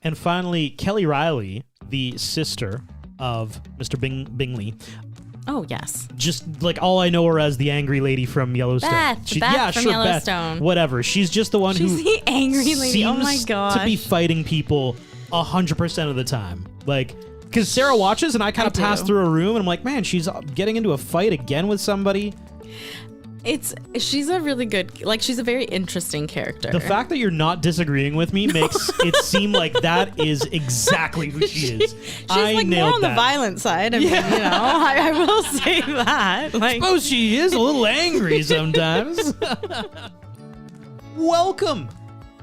And finally, Kelly Riley, the sister of Mr. Bingley. Oh, yes. Just like all I know her as the angry lady from Yellowstone. Beth from Yellowstone. Beth, whatever. She's just the one She's the angry lady. seems Oh my gosh. to be fighting people 100% of the time. Like, because Sarah watches and I kind of pass through a room and I'm like, man, she's getting into a fight again with somebody. She's a really good, like, she's a very interesting character. The fact that you're not disagreeing with me makes it seem like that is exactly who she is. She's I like more on the violent side. I mean, I will say that. Like, suppose she is a little angry sometimes. Welcome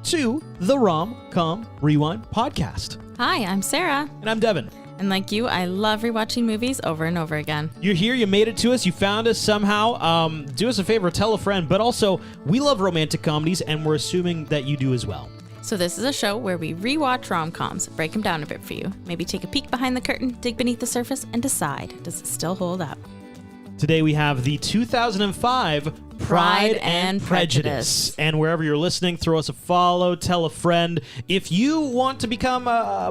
to the Rom-Com Rewind podcast. Hi, I'm Sarah. And I'm Devin. And like you, I love rewatching movies over and over again. You're here, you made it to us, you found us somehow. Do us a favor, tell a friend. But also, we love romantic comedies, and we're assuming that you do as well. So this is a show where we rewatch rom-coms, break them down a bit for you, maybe take a peek behind the curtain, dig beneath the surface, and decide, does it still hold up? Today we have the 2005 Pride and Prejudice. And wherever you're listening, throw us a follow, tell a friend. If you want to become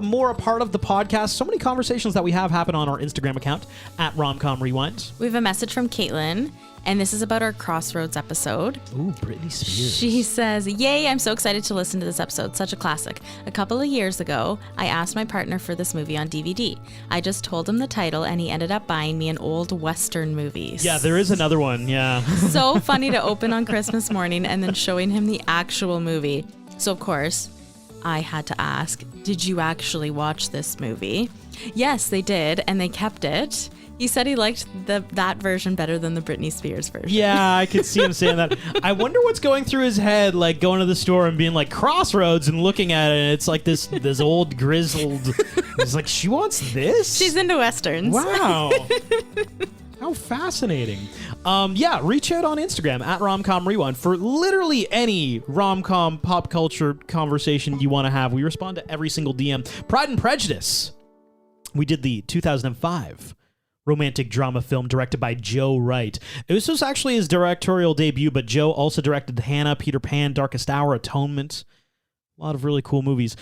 more a part of the podcast, so many conversations that we have happen on our Instagram account at Romcom Rewind. We have a message from Caitlin, and this is about our Crossroads episode. Ooh, Britney Spears. She says, "Yay, I'm so excited to listen to this episode. Such a classic. A couple of years ago, I asked my partner for this movie on DVD. I just told him the title, and he ended up buying me an old Western movie." Yeah, there is another one, yeah. So funny to open on Christmas morning and then showing him the actual movie. So, of course, I had to ask, did you actually watch this movie? Yes, they did, and they kept it. He said he liked that version better than the Britney Spears version. Yeah, I could see him saying that. I wonder what's going through his head, like going to the store and being like Crossroads and looking at it, and it's like this old grizzled. He's like, she wants this? She's into Westerns. Wow. How fascinating. Yeah, reach out on Instagram at Romcom Rewind for literally any rom-com pop culture conversation you want to have. We respond to every single DM. Pride and Prejudice. We did the 2005 romantic drama film directed by Joe Wright. This was actually his directorial debut, but Joe also directed Hannah, Peter Pan, Darkest Hour, Atonement. A lot of really cool movies.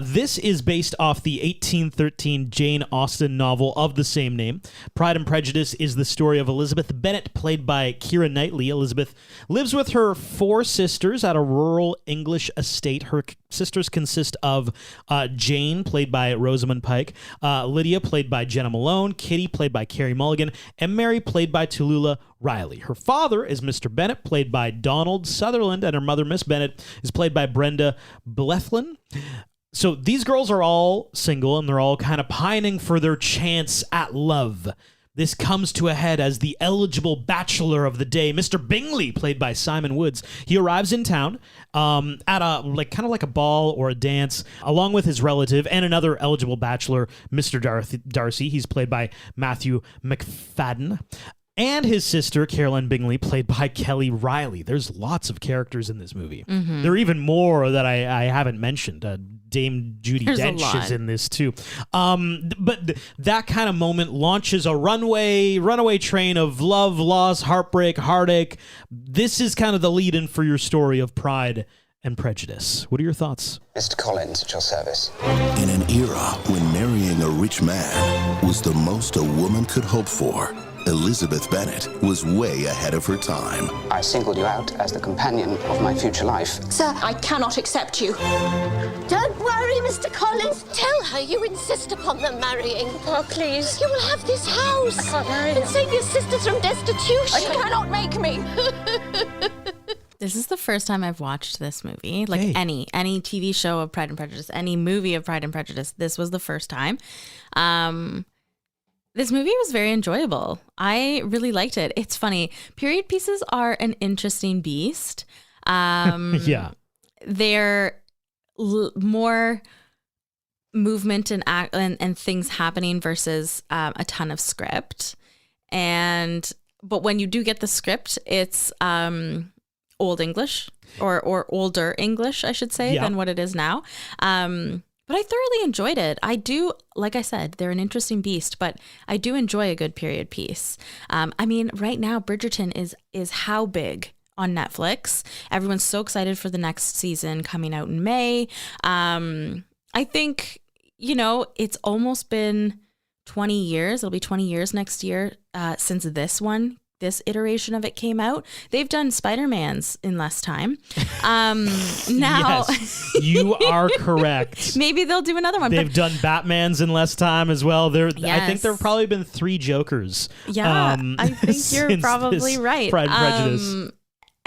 This is based off the 1813 Jane Austen novel of the same name. Pride and Prejudice is the story of Elizabeth Bennet, played by Keira Knightley. Elizabeth lives with her 4 sisters at a rural English estate. Her sisters consist of Jane, played by Rosamund Pike, Lydia, played by Jenna Malone, Kitty, played by Carey Mulligan, and Mary, played by Tallulah Riley. Her father is Mr. Bennet, played by Donald Sutherland, and her mother, Miss Bennet, is played by Brenda Blethyn. So these girls are all single, and they're all kind of pining for their chance at love. This comes to a head as the eligible bachelor of the day, Mr. Bingley, played by Simon Woods. He arrives in town at a kind of like a ball or a dance, along with his relative and another eligible bachelor, Mr. Darcy. He's played by Matthew McFadden. And his sister, Caroline Bingley, played by Kelly Riley. There's lots of characters in this movie. Mm-hmm. There are even more that I haven't mentioned. Dame Judi Dench is in this too. But that kind of moment launches a runaway train of love, loss, heartbreak, heartache. This is kind of the lead-in for your story of Pride and Prejudice. What are your thoughts? Mr. Collins, at your service. In an era when marrying a rich man was the most a woman could hope for, Elizabeth Bennet was way ahead of her time. I singled you out as the companion of my future life. Sir, I cannot accept you. Don't worry, Mr. Collins. Tell her you insist upon them marrying. Oh, please. You will have this house. I can't marry and save your sisters from destitution. You cannot make me. This is the first time I've watched this movie. Like any TV show of Pride and Prejudice, any movie of Pride and Prejudice, this was the first time. This movie was very enjoyable. I really liked it. It's funny. Period pieces are an interesting beast. Yeah. They're more movement and things happening versus a ton of script. But when you do get the script, it's Old English or older English, I should say, than what it is now. But I thoroughly enjoyed it. I do, like I said, they're an interesting beast, but I do enjoy a good period piece. I mean, right now, Bridgerton is how big on Netflix? Everyone's so excited for the next season coming out in May. I think, it's almost been 20 years. It'll be 20 years next year since this iteration of it came out. They've done Spider-Man's in less time. Now, Yes, you are correct. maybe they'll do another one. They've done Batman's in less time as well. I think Yes. there have probably been 3 Jokers. Yeah, I think you're since probably this right. Pride and Prejudice.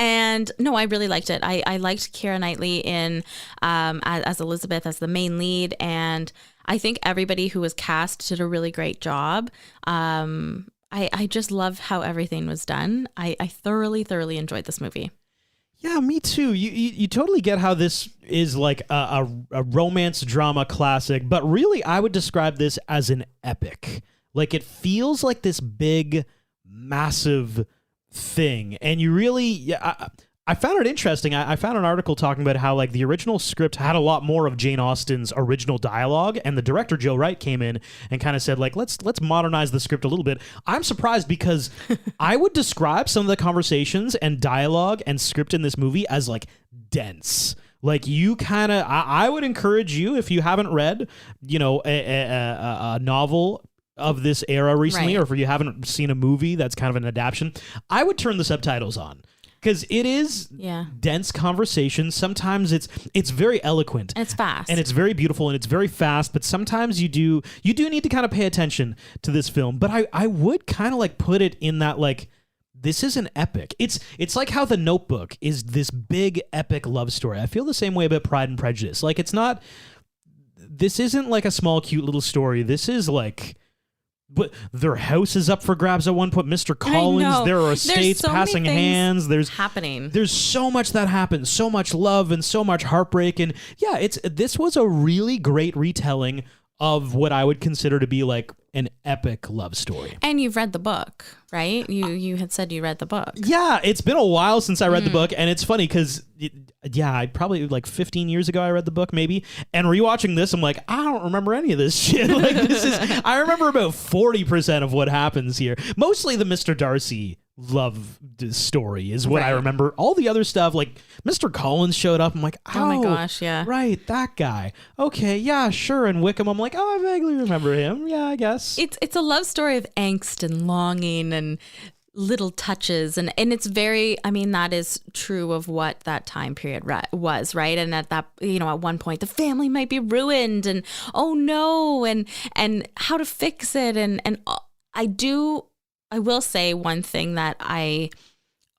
And no, I really liked it. I liked Keira Knightley in as Elizabeth, as the main lead, and I think everybody who was cast did a really great job. I just love how everything was done. I thoroughly enjoyed this movie. Yeah, me too. You totally get how this is like a romance drama classic, but really I would describe this as an epic. Like, it feels like this big, massive thing, and you really, I found it interesting. I found an article talking about how like the original script had a lot more of Jane Austen's original dialogue, and the director Joe Wright came in and kind of said like, let's modernize the script a little bit. I'm surprised because I would describe some of the conversations and dialogue and script in this movie as like dense. Like, you kind of, I would encourage you, if you haven't read, a novel of this era recently, Right. or if you haven't seen a movie that's kind of an adaptation, I would turn the subtitles on. Because it is dense conversation. Sometimes it's very eloquent. And it's fast. And it's very beautiful and it's very fast. But sometimes you do need to kind of pay attention to this film. But I would kind of like put it in that like, this is an epic. It's like how The Notebook is this big epic love story. I feel the same way about Pride and Prejudice. Like, this isn't like a small cute little story. This is like, but their house is up for grabs at one point. Mr. Collins, there are estates passing hands. There's happening. There's so much that happens, so much love and so much heartbreak. And yeah, this was a really great retelling of what I would consider to be like an epic love story. And you've read the book, right? You had said you read the book. Yeah, it's been a while since I read the book, and it's funny because I probably like 15 years ago I read the book maybe, and rewatching this I'm like, I don't remember any of this shit. Like, I remember about 40% of what happens here. Mostly the Mr. Darcy love story is what I remember. All the other stuff, like Mr. Collins showed up, I'm like, oh my gosh, yeah, right, that guy. Okay, yeah, sure. And Wickham, I'm like, oh, I vaguely remember him. Yeah, I guess it's a love story of angst and longing and little touches, and it's very, I mean, that is true of what that time period was, right? And at that, at one point the family might be ruined, and oh no, and how to fix it, and I will say one thing that I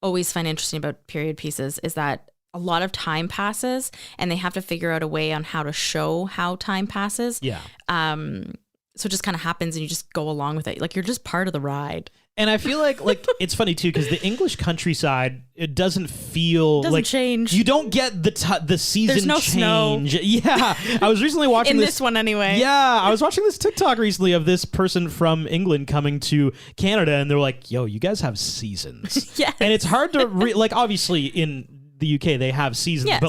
always find interesting about period pieces is that a lot of time passes and they have to figure out a way on how to show how time passes. Yeah. So it just kind of happens and you just go along with it. Like, you're just part of the ride. And I feel like it's funny too, because the English countryside, it doesn't feel like change. You don't get the season There's no change. snow. Yeah, I was recently watching in this one anyway. Yeah, I was watching this TikTok recently of this person from England coming to Canada, and they're like, "Yo, you guys have seasons." Yes. And it's hard to like. Obviously, in the UK they have seasons, Yes.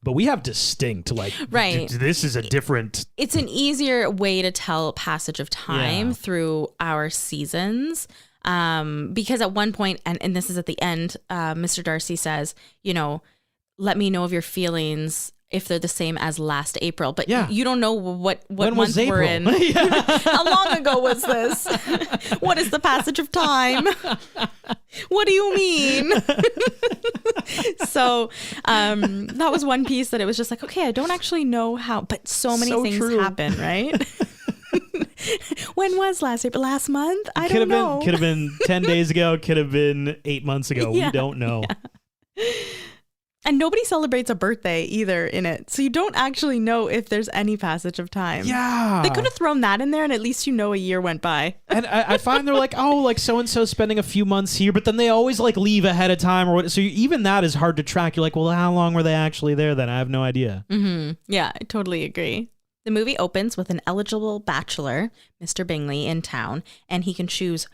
but we have distinct Right. This is a different. It's an easier way to tell passage of time Yeah. through our seasons. Because at one point, and this is at the end, Mr. Darcy says, let me know of your feelings if they're the same as last April. But you don't know what When month was April? we're in. How long ago was this? What is the passage of time? What do you mean? So that was one piece that it was just like, okay, I don't actually know how, but so many things true. happen, right? When was last April? Last month? I don't know. Could have been 10 days ago. Could have been 8 months ago. Yeah. We don't know. Yeah. And nobody celebrates a birthday either in it. So you don't actually know if there's any passage of time. Yeah. They could have thrown that in there and at least a year went by. And I find they're like, oh, like so-and-so spending a few months here, but then they always like leave ahead of time or what. So even that is hard to track. You're like, well, how long were they actually there then? I have no idea. Mm-hmm. Yeah, I totally agree. The movie opens with an eligible bachelor, Mr. Bingley, in town, and he can choose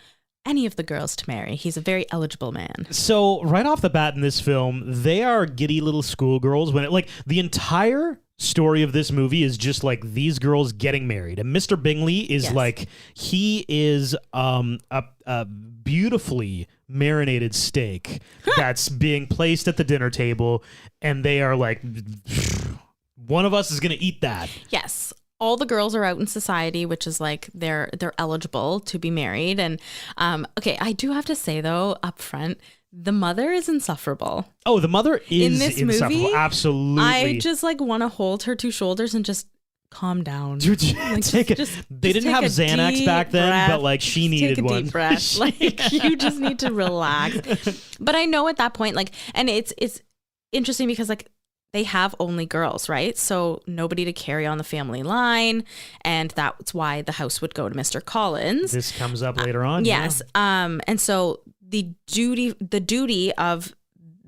any of the girls to marry. He's a very eligible man. So right off the bat in this film, they are giddy little schoolgirls. When the entire story of this movie is just like these girls getting married, and Mr. Bingley is he is a beautifully marinated steak that's being placed at the dinner table, and they are like, one of us is going to eat that. Yes. All the girls are out in society, which is like they're eligible to be married. And okay, I do have to say though, up front, the mother is insufferable. Oh, the mother is in this insufferable. movie. Absolutely. I just like want to hold her two shoulders and just calm down. Dude, Like, they didn't have take a Xanax deep back then, breath. but like she Just needed take a one. deep breath. Like you just need to relax. But I know at that point, like, and it's interesting because like they have only girls, right? So nobody to carry on the family line, and that's why the house would go to Mr. Collins. This comes up later on. Yes. Yeah. And so the duty of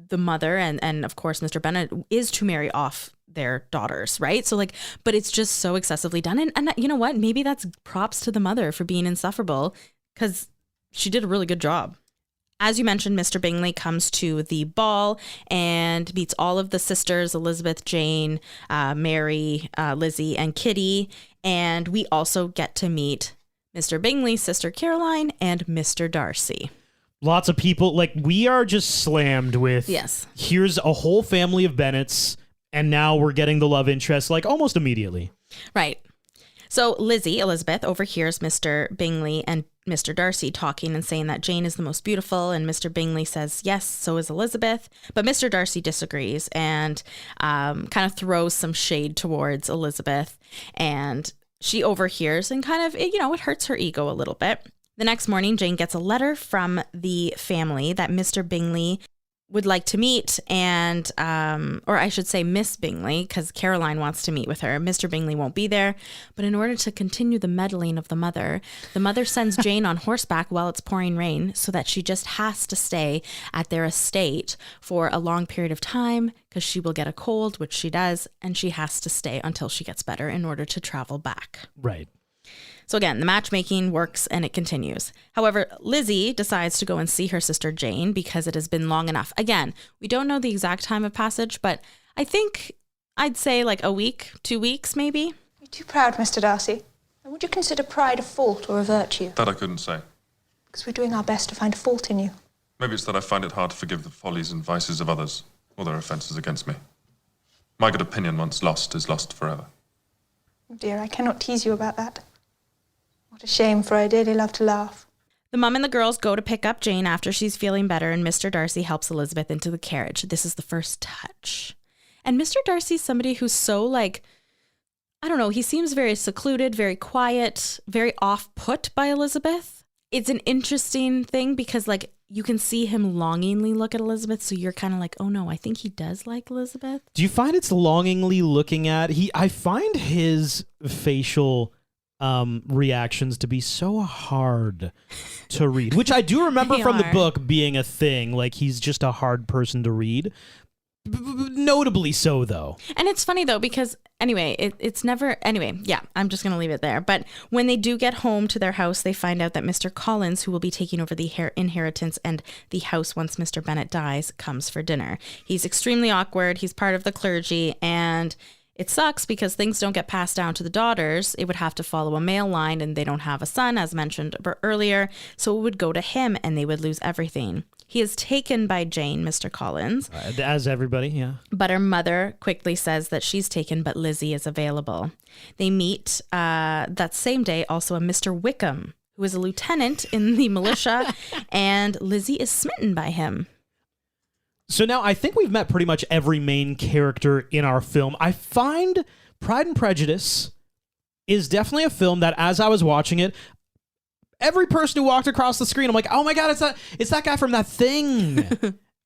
the mother and of course Mr. Bennett is to marry off their daughters, right? So like, but it's just so excessively done. And you know what? Maybe that's props to the mother for being insufferable because she did a really good job. As you mentioned, Mr. Bingley comes to the ball and meets all of the sisters, Elizabeth, Jane, Mary, Lizzie, and Kitty. And we also get to meet Mr. Bingley's sister, Caroline, and Mr. Darcy. Lots of people, like, we are just slammed with, Yes. Here's a whole family of Bennetts, and now we're getting the love interest, like, almost immediately. Right. So Lizzie, Elizabeth, overhears Mr. Bingley and Mr. Darcy talking and saying that Jane is the most beautiful, and Mr. Bingley says, yes, so is Elizabeth. But Mr. Darcy disagrees and kind of throws some shade towards Elizabeth, and she overhears and kind of, you know, it hurts her ego a little bit. The next morning, Jane gets a letter from the family that Mr. Bingley would like to meet, and or I should say Miss Bingley, because Caroline wants to meet with her. Mr. Bingley won't be there, but in order to continue the meddling of the mother sends Jane on horseback while it's pouring rain so that she just has to stay at their estate for a long period of time because she will get a cold, which she does, and she has to stay until she gets better in order to travel back. Right. So again, the matchmaking works and it continues. However, Lizzie decides to go and see her sister Jane because it has been long enough. Again, we don't know the exact time of passage, but I think I'd say like a week, 2 weeks maybe. You're too proud, Mr. Darcy. And would you consider pride a fault or a virtue? That I couldn't say. Because we're doing our best to find a fault in you. Maybe it's that I find it hard to forgive the follies and vices of others, or their offences against me. My good opinion, once lost, is lost forever. Oh dear, I cannot tease you about that. What a shame, for I dearly love to laugh. The mum and the girls go to pick up Jane after she's feeling better, and Mr. Darcy helps Elizabeth into the carriage. This is the first touch. And Mr. Darcy's somebody who's so like, I don't know, he seems very secluded, very quiet, very off-put by Elizabeth. It's an interesting thing because like you can see him longingly look at Elizabeth, so you're kind of like, oh no, I think he does like Elizabeth. Do you find it's longingly looking at? I find his facial reactions to be so hard to read, which I do remember from the book being a thing. Like he's just a hard person to read. Notably so, though. And it's funny, though, because anyway, it's never... Anyway, yeah, I'm just going to leave it there. But when they do get home to their house, they find out that Mr. Collins, who will be taking over the inheritance and the house once Mr. Bennet dies, comes for dinner. He's extremely awkward. He's part of the clergy, and it sucks because things don't get passed down to the daughters. It would have to follow a male line, and they don't have a son, as mentioned earlier, so it would go to him, and they would lose everything. He is taken by Jane, Mr. Collins. As everybody, yeah. But her mother quickly says that she's taken, but Lizzie is available. They meet that same day also a Mr. Wickham, who is a lieutenant in the militia, and Lizzie is smitten by him. So now I think we've met pretty much every main character in our film. I find Pride and Prejudice is definitely a film that, as I was watching it, every person who walked across the screen, I'm like, oh my God, it's that guy from that thing.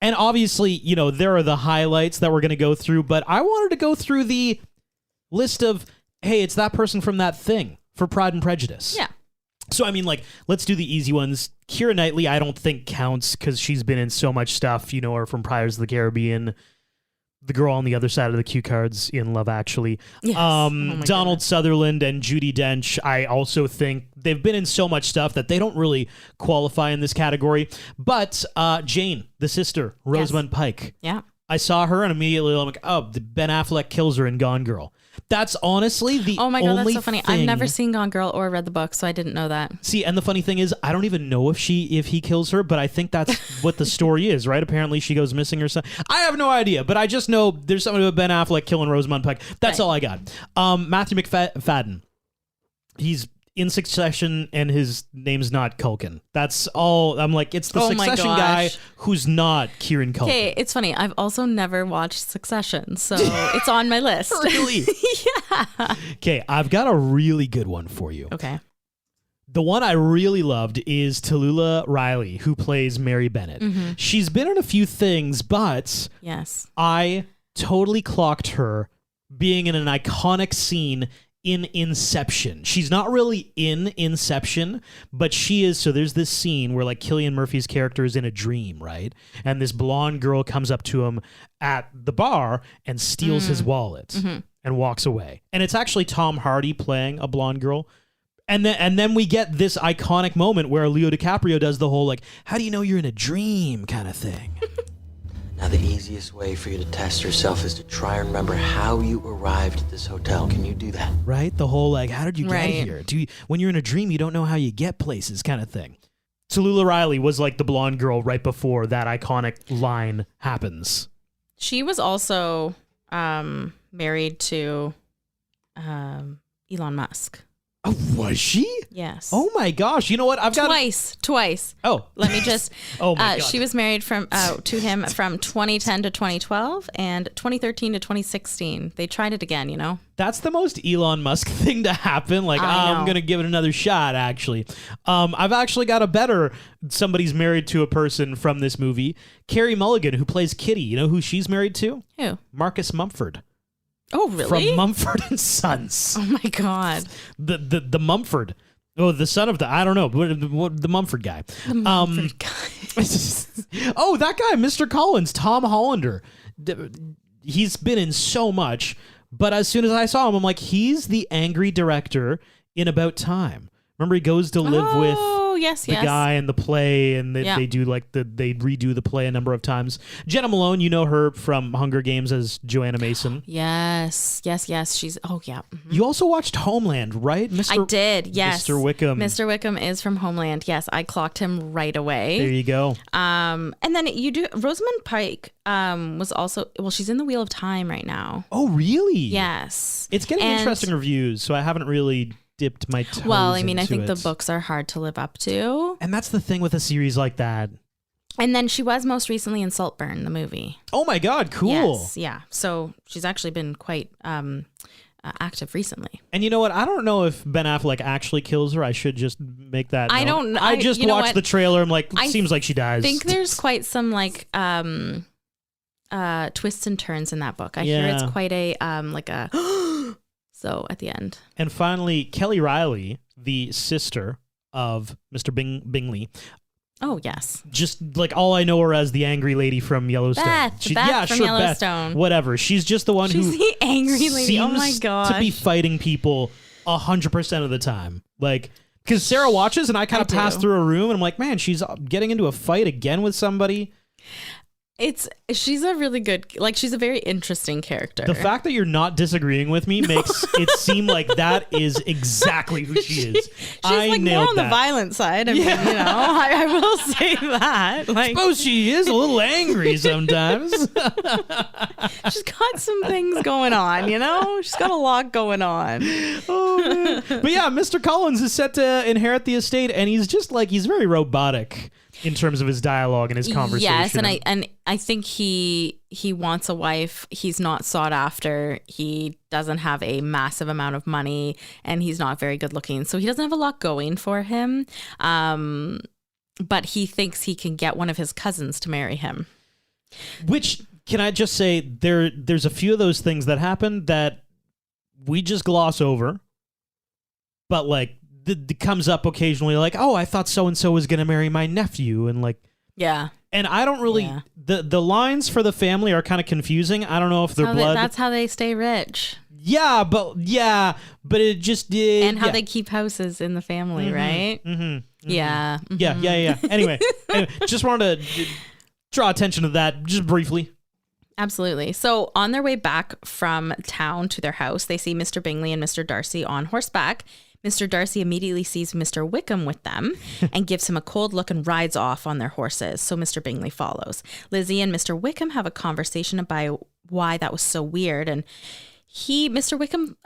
And obviously, you know, there are the highlights that we're going to go through, but I wanted to go through the list of, hey, it's that person from that thing for Pride and Prejudice. Yeah. So, I mean, like, let's do the easy ones. Keira Knightley, I don't think counts because she's been in so much stuff. You know her from Pirates of the Caribbean, the girl on the other side of the cue cards in Love Actually. Yes. Donald Sutherland and Judi Dench, I also think they've been in so much stuff that they don't really qualify in this category. But Jane, the sister, Rosamund Pike. Yeah. I saw her and immediately I'm like, oh, Ben Affleck kills her in Gone Girl. That's honestly the Oh my God, that's only so funny. thing. I've never seen Gone Girl or read the book, so I didn't know that. See, and the funny thing is, I don't even know if he kills her, but I think that's what the story is, right? Apparently she goes missing or something. I have no idea, but I just know there's something about Ben Affleck killing Rosamund Pike. That's all I got. Matthew McFadden. He's in Succession, and his name's not Culkin. That's all. I'm like, it's the Succession guy who's not Kieran Culkin. Okay, it's funny. I've also never watched Succession, so it's on my list. Really? Yeah. Okay, I've got a really good one for you. Okay. The one I really loved is Tallulah Riley, who plays Mary Bennett. Mm-hmm. She's been in a few things, but yes, I totally clocked her being in an iconic scene in Inception. She's not really in Inception, but she is. So there's this scene where like Cillian Murphy's character is in a dream, right? And this blonde girl comes up to him at the bar and steals his wallet and walks away. And it's actually Tom Hardy playing a blonde girl. And then we get this iconic moment where Leo DiCaprio does the whole like, how do you know you're in a dream kind of thing. Now, the easiest way for you to test yourself is to try and remember how you arrived at this hotel. Can you do that? Right? The whole, like, how did you get here? When you're in a dream, you don't know how you get places kind of thing. Tallulah Riley was like the blonde girl right before that iconic line happens. she was also married to Elon Musk. Oh, was she? Yes. Oh my gosh! You know what? I've got twice. Oh, let me just. Oh my God. She was married to him from 2010 to 2012 and 2013 to 2016. They tried it again. You know. That's the most Elon Musk thing to happen. Like, I'm gonna give it another shot. Actually, I've actually got a better. Somebody's married to a person from this movie. Carey Mulligan, who plays Kitty. You know who she's married to? Who? Marcus Mumford. Oh, really? From Mumford and Sons. Oh my God. The Mumford. Oh, the son of the, I don't know, the Mumford guy. The Mumford guy. Oh, that guy, Mr. Collins, Tom Hollander. He's been in so much, but as soon as I saw him, I'm like, he's the angry director in About Time. Remember, he goes to live with the guy in the play, and they do like they redo the play a number of times. Jenna Malone, you know her from Hunger Games as Joanna Mason. Yes. She's You also watched Homeland, right? I did. Yes, Mr. Wickham. Mr. Wickham is from Homeland. Yes, I clocked him right away. There you go. And then you do. Rosamund Pike was also she's in the Wheel of Time right now. Oh, really? Yes. It's getting interesting reviews, so I haven't really dipped my toes I think into the books are hard to live up to. And that's the thing with a series like that. And then she was most recently in Saltburn, the movie. Oh my God, cool. Yes, yeah. So she's actually been quite active recently. And you know what? I don't know if Ben Affleck actually kills her. I should just make that I note. don't know. I just watched the trailer. I'm like, seems like she dies. I think there's quite some like twists and turns in that book. I hear it's quite a so at the end. And finally, Kelly Riley, the sister of Mr. Bingley. Oh, yes. Just like all I know her as the angry lady from Yellowstone. Beth from Yellowstone. Beth, whatever. She's just the one She's who the angry lady. Oh my God. to be fighting people 100% of the time. Like, because Sarah watches and I kind of pass through a room and I'm like, man, she's getting into a fight again with somebody. She's a really good, she's a very interesting character. The fact that you're not disagreeing with me makes it seem like that is exactly who she is. She's more on the violent side. I mean, I will say that. I suppose she is a little angry sometimes. She's got some things going on, She's got a lot going on. Oh, man. But yeah, Mr. Collins is set to inherit the estate, and he's just he's very robotic in terms of his dialogue and his conversation. Yes, and I think he wants a wife. He's not sought after. He doesn't have a massive amount of money, and he's not very good looking. So he doesn't have a lot going for him. But he thinks he can get one of his cousins to marry him. Which, can I just say, there's a few of those things that happen that we just gloss over. But it comes up occasionally oh, I thought so-and-so was going to marry my nephew. And yeah. And I don't really, the lines for the family are kind of confusing. I don't know if they're blood. That's how they stay rich. Yeah, but it just did. And how they keep houses in the family, right? Mm-hmm, mm-hmm. Yeah. Yeah. Anyway, just wanted to draw attention to that just briefly. Absolutely. So on their way back from town to their house, they see Mr. Bingley and Mr. Darcy on horseback. Mr. Darcy immediately sees Mr. Wickham with them and gives him a cold look and rides off on their horses. So Mr. Bingley follows. Lizzie and Mr. Wickham have a conversation about why that was so weird. And Mr. Wickham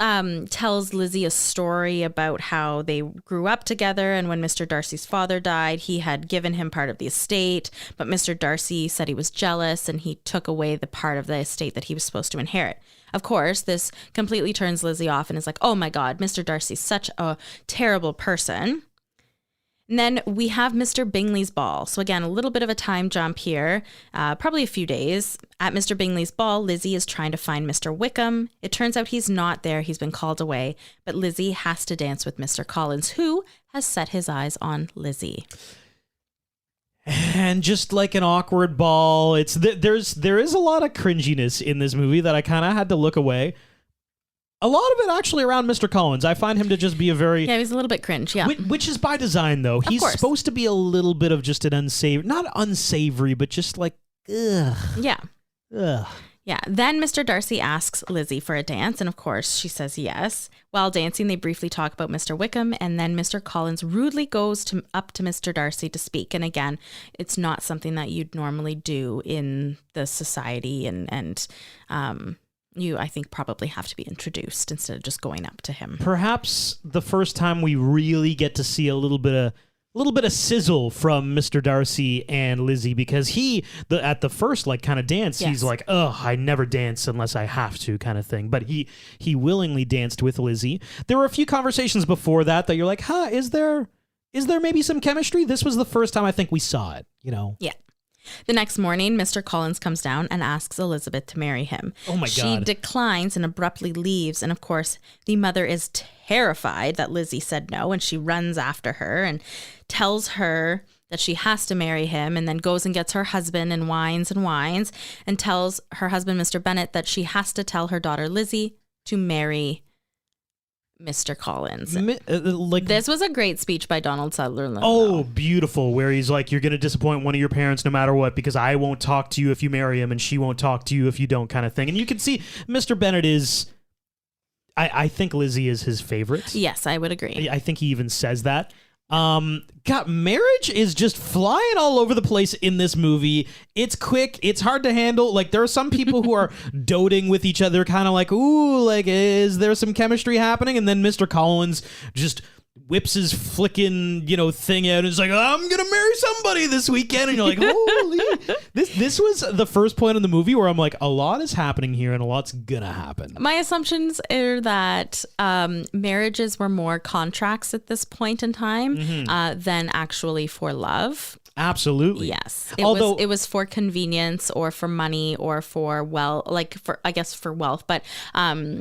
tells Lizzie a story about how they grew up together, and when Mr. Darcy's father died, he had given him part of the estate, but Mr. Darcy said he was jealous and he took away the part of the estate that he was supposed to inherit. Of course, this completely turns Lizzie off and is like, oh my God, Mr. Darcy's such a terrible person. And then we have Mr. Bingley's ball. So again, a little bit of a time jump here, probably a few days. At Mr. Bingley's ball, Lizzie is trying to find Mr. Wickham. It turns out he's not there. He's been called away. But Lizzie has to dance with Mr. Collins, who has set his eyes on Lizzie. And just like an awkward ball, there is a lot of cringiness in this movie that I kind of had to look away. A lot of it actually around Mr. Collins. I find him to just be a very... Yeah, he's a little bit cringe, yeah. Which is by design, though. He's supposed to be a little bit of just an unsavory... Not unsavory, but just like, ugh. Yeah. Ugh. Yeah. Then Mr. Darcy asks Lizzie for a dance, and of course she says yes. While dancing, they briefly talk about Mr. Wickham, and then Mr. Collins rudely goes up to Mr. Darcy to speak. And again, it's not something that you'd normally do in the society, and you, I think, probably have to be introduced instead of just going up to him. Perhaps the first time we really get to see a little bit of sizzle from Mr. Darcy and Lizzie, because at the first kind of dance, yes, he's like, "Ugh, I never dance unless I have to," kind of thing. But he willingly danced with Lizzie. There were a few conversations before that you're like, "Huh, is there maybe some chemistry?" This was the first time I think we saw it. Yeah. The next morning, Mr. Collins comes down and asks Elizabeth to marry him. Oh my God. She declines and abruptly leaves. And of course, the mother is terrified that Lizzie said no. And she runs after her and tells her that she has to marry him, and then goes and gets her husband and whines and tells her husband, Mr. Bennet, that she has to tell her daughter Lizzie to marry Mr. Collins. This was a great speech by Donald Sutherland. Oh, beautiful. Where he's like, you're going to disappoint one of your parents no matter what, because I won't talk to you if you marry him and she won't talk to you if you don't, kind of thing. And you can see Mr. Bennet is, I think Lizzie is his favorite. Yes, I would agree. I think he even says that. God, marriage is just flying all over the place in this movie. It's quick. It's hard to handle. Like, there are some people who are doting with each other, kind of like, ooh, like, is there some chemistry happening? And then Mr. Collins just whips his flicking, thing out and is like, I'm gonna marry somebody this weekend. And you're like, holy. This was the first point in the movie where I'm like, a lot is happening here and a lot's gonna happen. My assumptions are that marriages were more contracts at this point in time than actually for love. Absolutely. Yes. It was for convenience or for money or for for wealth, but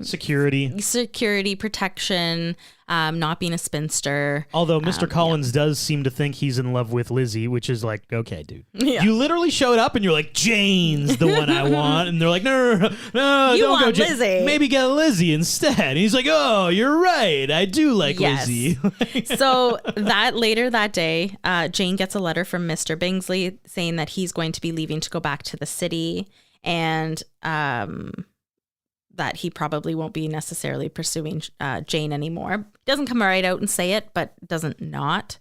security, protection, not being a spinster. Although Mr. Collins does seem to think he's in love with Lizzie, which is like, okay, dude. Yeah. You literally showed up and you're like, Jane's the one I want. And they're like, no, you don't want go Lizzie. Maybe get Lizzie instead. And he's like, oh, you're right. I do like yes. Lizzie. So later that day, Jane gets a letter from Mr. Bingsley saying that he's going to be leaving to go back to the city, and that he probably won't be necessarily pursuing Jane anymore. Doesn't come right out and say it, but doesn't not.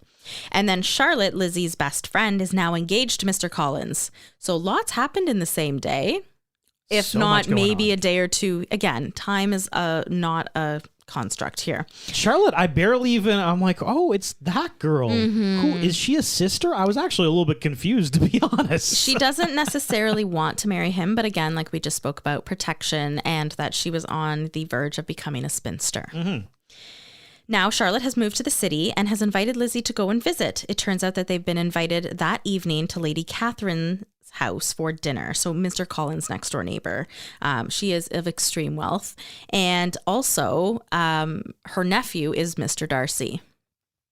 And then Charlotte, Lizzie's best friend, is now engaged to Mr. Collins. So lots happened in the same day, if so not maybe a day or two. Again, time is not a construct here. Charlotte, I'm like, oh, it's that girl. Who is she, a sister? I was actually a little bit confused, to be honest. She doesn't necessarily want to marry him, but again, like we just spoke about, protection, and that she was on the verge of becoming a spinster. Now, Charlotte has moved to the city and has invited Lizzie to go and visit. It turns out that they've been invited that evening to Lady Catherine's house for dinner. So Mr. Collins' next door neighbor. She is of extreme wealth. And also, her nephew is Mr. Darcy.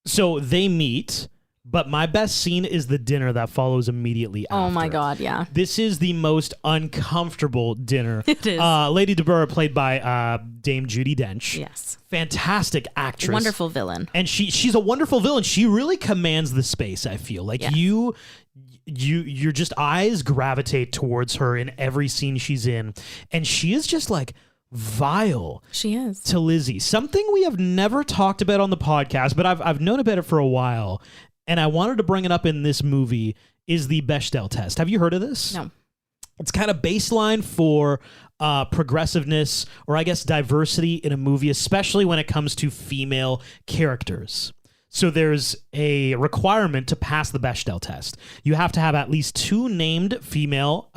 So they meet, but my best scene is the dinner that follows immediately after. Oh my God, yeah. This is the most uncomfortable dinner. It is. Lady Deborah, played by Dame Judi Dench. Yes. Fantastic actress. Wonderful villain. And she's a wonderful villain. She really commands the space, I feel. Like, yes. your just eyes gravitate towards her in every scene she's in, and she is just like vile. She is. To Lizzie. Something we have never talked about on the podcast, but I've known about it for a while, and I wanted to bring it up in this movie, is the Bechdel test. Have you heard of this? No. It's kind of baseline for progressiveness, or I guess diversity in a movie, especially when it comes to female characters. So there's a requirement to pass the Bechdel test. You have to have at least 2 named female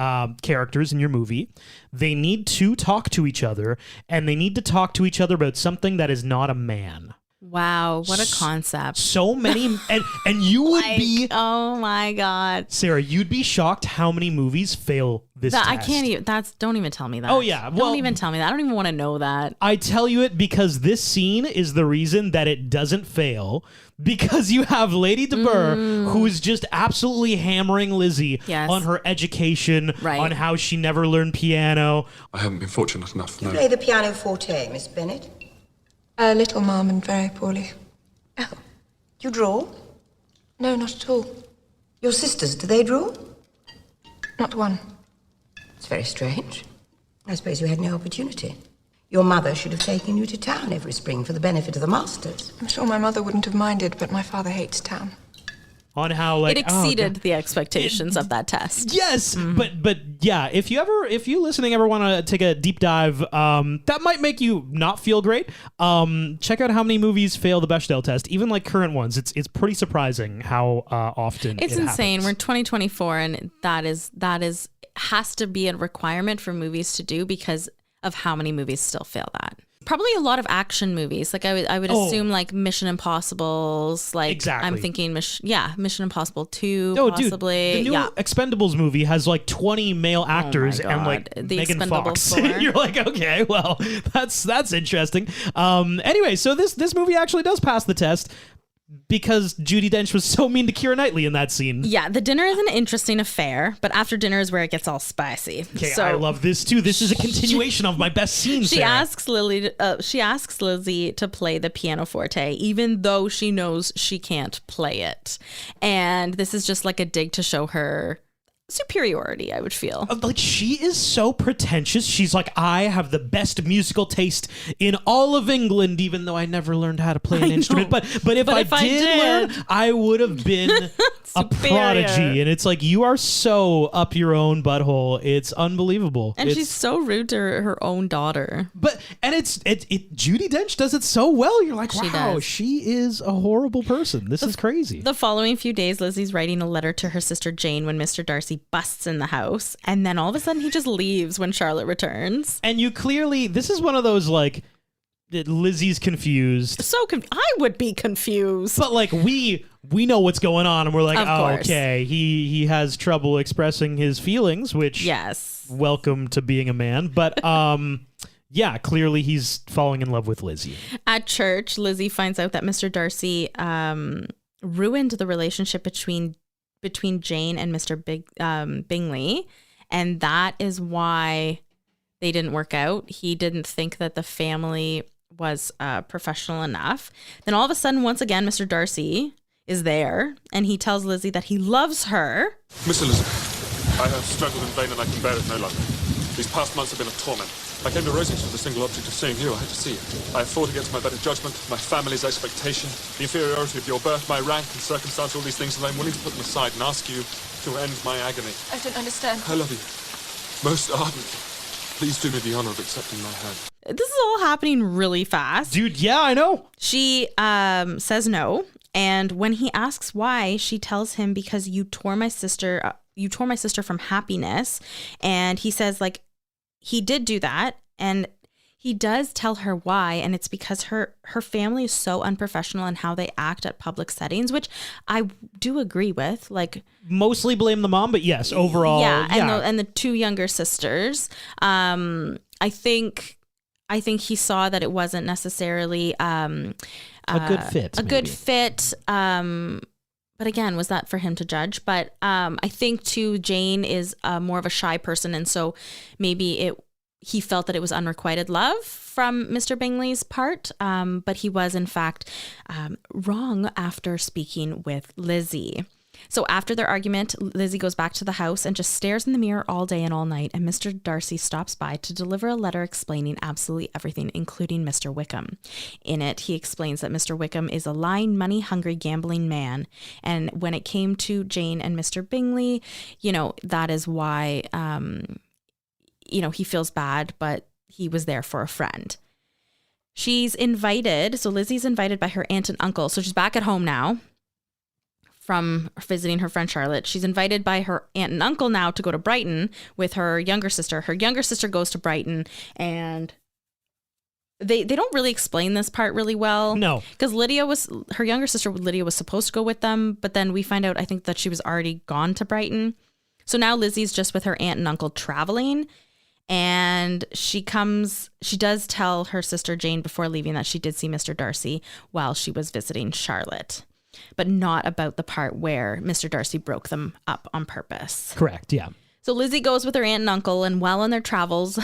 characters in your movie. They need to talk to each other, and they need to talk to each other about something that is not a man. Wow, what a concept. So many, and you would be... Oh my God. Sarah, you'd be shocked how many movies fail this test. I can't even, don't even tell me that. Oh yeah. Well, don't even tell me that. I don't even want to know that. I tell you it because this scene is the reason that it doesn't fail, because you have Lady DeBurr who is just absolutely hammering Lizzie on her education, on how she never learned piano. I haven't been fortunate enough. You play the pianoforte, Miss Bennett? A little, Mum, and very poorly. Oh. You draw? No, not at all. Your sisters, do they draw? Not one. It's very strange. I suppose you had no opportunity. Your mother should have taken you to town every spring for the benefit of the masters. I'm sure my mother wouldn't have minded, but my father hates town. On how it exceeded the expectations of that test. Yes, but yeah, if you listening ever want to take a deep dive, that might make you not feel great. Check out how many movies fail the Bechdel test, even like current ones. It's pretty surprising how often it's it insane. happens. We're 2024, and that is has to be a requirement for movies to do because of how many movies still fail that. Probably a lot of action movies. Like I would assume like Mission Impossibles. Like exactly. I'm thinking, Mission Impossible 2, No, possibly. dude, the new Expendables movie has like 20 male actors and like the Megan Fox. 4. You're like, okay, well, that's interesting. Anyway, so this movie actually does pass the test, because Judi Dench was so mean to Keira Knightley in that scene. Yeah, the dinner is an interesting affair, but after dinner is where it gets all spicy. Okay, so I love this too. This is a continuation of my best scene. She asks Lizzie to play the pianoforte, even though she knows she can't play it. And this is just like a dig to show her superiority, I would feel. Like, she is so pretentious. She's like, I have the best musical taste in all of England, even though I never learned how to play an instrument. But if I did learn, I would have been a prodigy. And it's like, you are so up your own butthole. It's unbelievable. And she's so rude to her own daughter. And Judi Dench does it so well. You're like, wow, she is a horrible person. This is crazy. The following few days, Lizzie's writing a letter to her sister Jane when Mr. Darcy busts in the house, and then all of a sudden he just leaves when Charlotte returns. And you clearly, this is one of those like, Lizzie's confused. I would be confused. But like we know what's going on, and we're like, okay, he has trouble expressing his feelings, which welcome to being a man. But yeah, clearly he's falling in love with Lizzie. At church, Lizzie finds out that Mr. Darcy ruined the relationship between Jane and Mr. Bingley, and that is why they didn't work out. He didn't think that the family was professional enough. Then all of a sudden, once again, Mr. Darcy is there, and he tells Lizzie that he loves her. Miss Elizabeth, I have struggled in vain and I can bear it no longer. These past months have been a torment. I came to Rosings with the single object of seeing you. I had to see you. I have fought against my better judgment, my family's expectation, the inferiority of your birth, my rank and circumstance, all these things, and I'm willing to put them aside and ask you to end my agony. I don't understand. I love you. Most ardently. Please do me the honor of accepting my hand. This is all happening really fast. Dude, yeah, I know. She says no, and when he asks why, she tells him because you tore my sister from happiness, and he says like he did do that, and he does tell her why, and it's because her family is so unprofessional in how they act at public settings, which I do agree with. Like, mostly blame the mom, but yes, overall, and the 2 younger sisters. I think he saw that it wasn't necessarily a good fit. Good fit. But again, was that for him to judge? But I think too, Jane is more of a shy person, and so maybe he felt that it was unrequited love from Mr. Bingley's part. But he was in fact wrong after speaking with Lizzie. So after their argument, Lizzie goes back to the house and just stares in the mirror all day and all night. And Mr. Darcy stops by to deliver a letter explaining absolutely everything, including Mr. Wickham. In it, he explains that Mr. Wickham is a lying, money-hungry, gambling man. And when it came to Jane and Mr. Bingley, that is why, he feels bad, but he was there for a friend. She's invited. So Lizzie's invited by her aunt and uncle. So she's back at home now from visiting her friend Charlotte. She's invited by her aunt and uncle now to go to Brighton with her younger sister. Her younger sister goes to Brighton, and they don't really explain this part really well. No. Because her younger sister Lydia was supposed to go with them, but then we find out, I think, that she was already gone to Brighton. So now Lizzie's just with her aunt and uncle traveling. And she does tell her sister Jane before leaving that she did see Mr. Darcy while she was visiting Charlotte, but not about the part where Mr. Darcy broke them up on purpose. Correct, yeah. So Lizzie goes with her aunt and uncle, and while on their travels,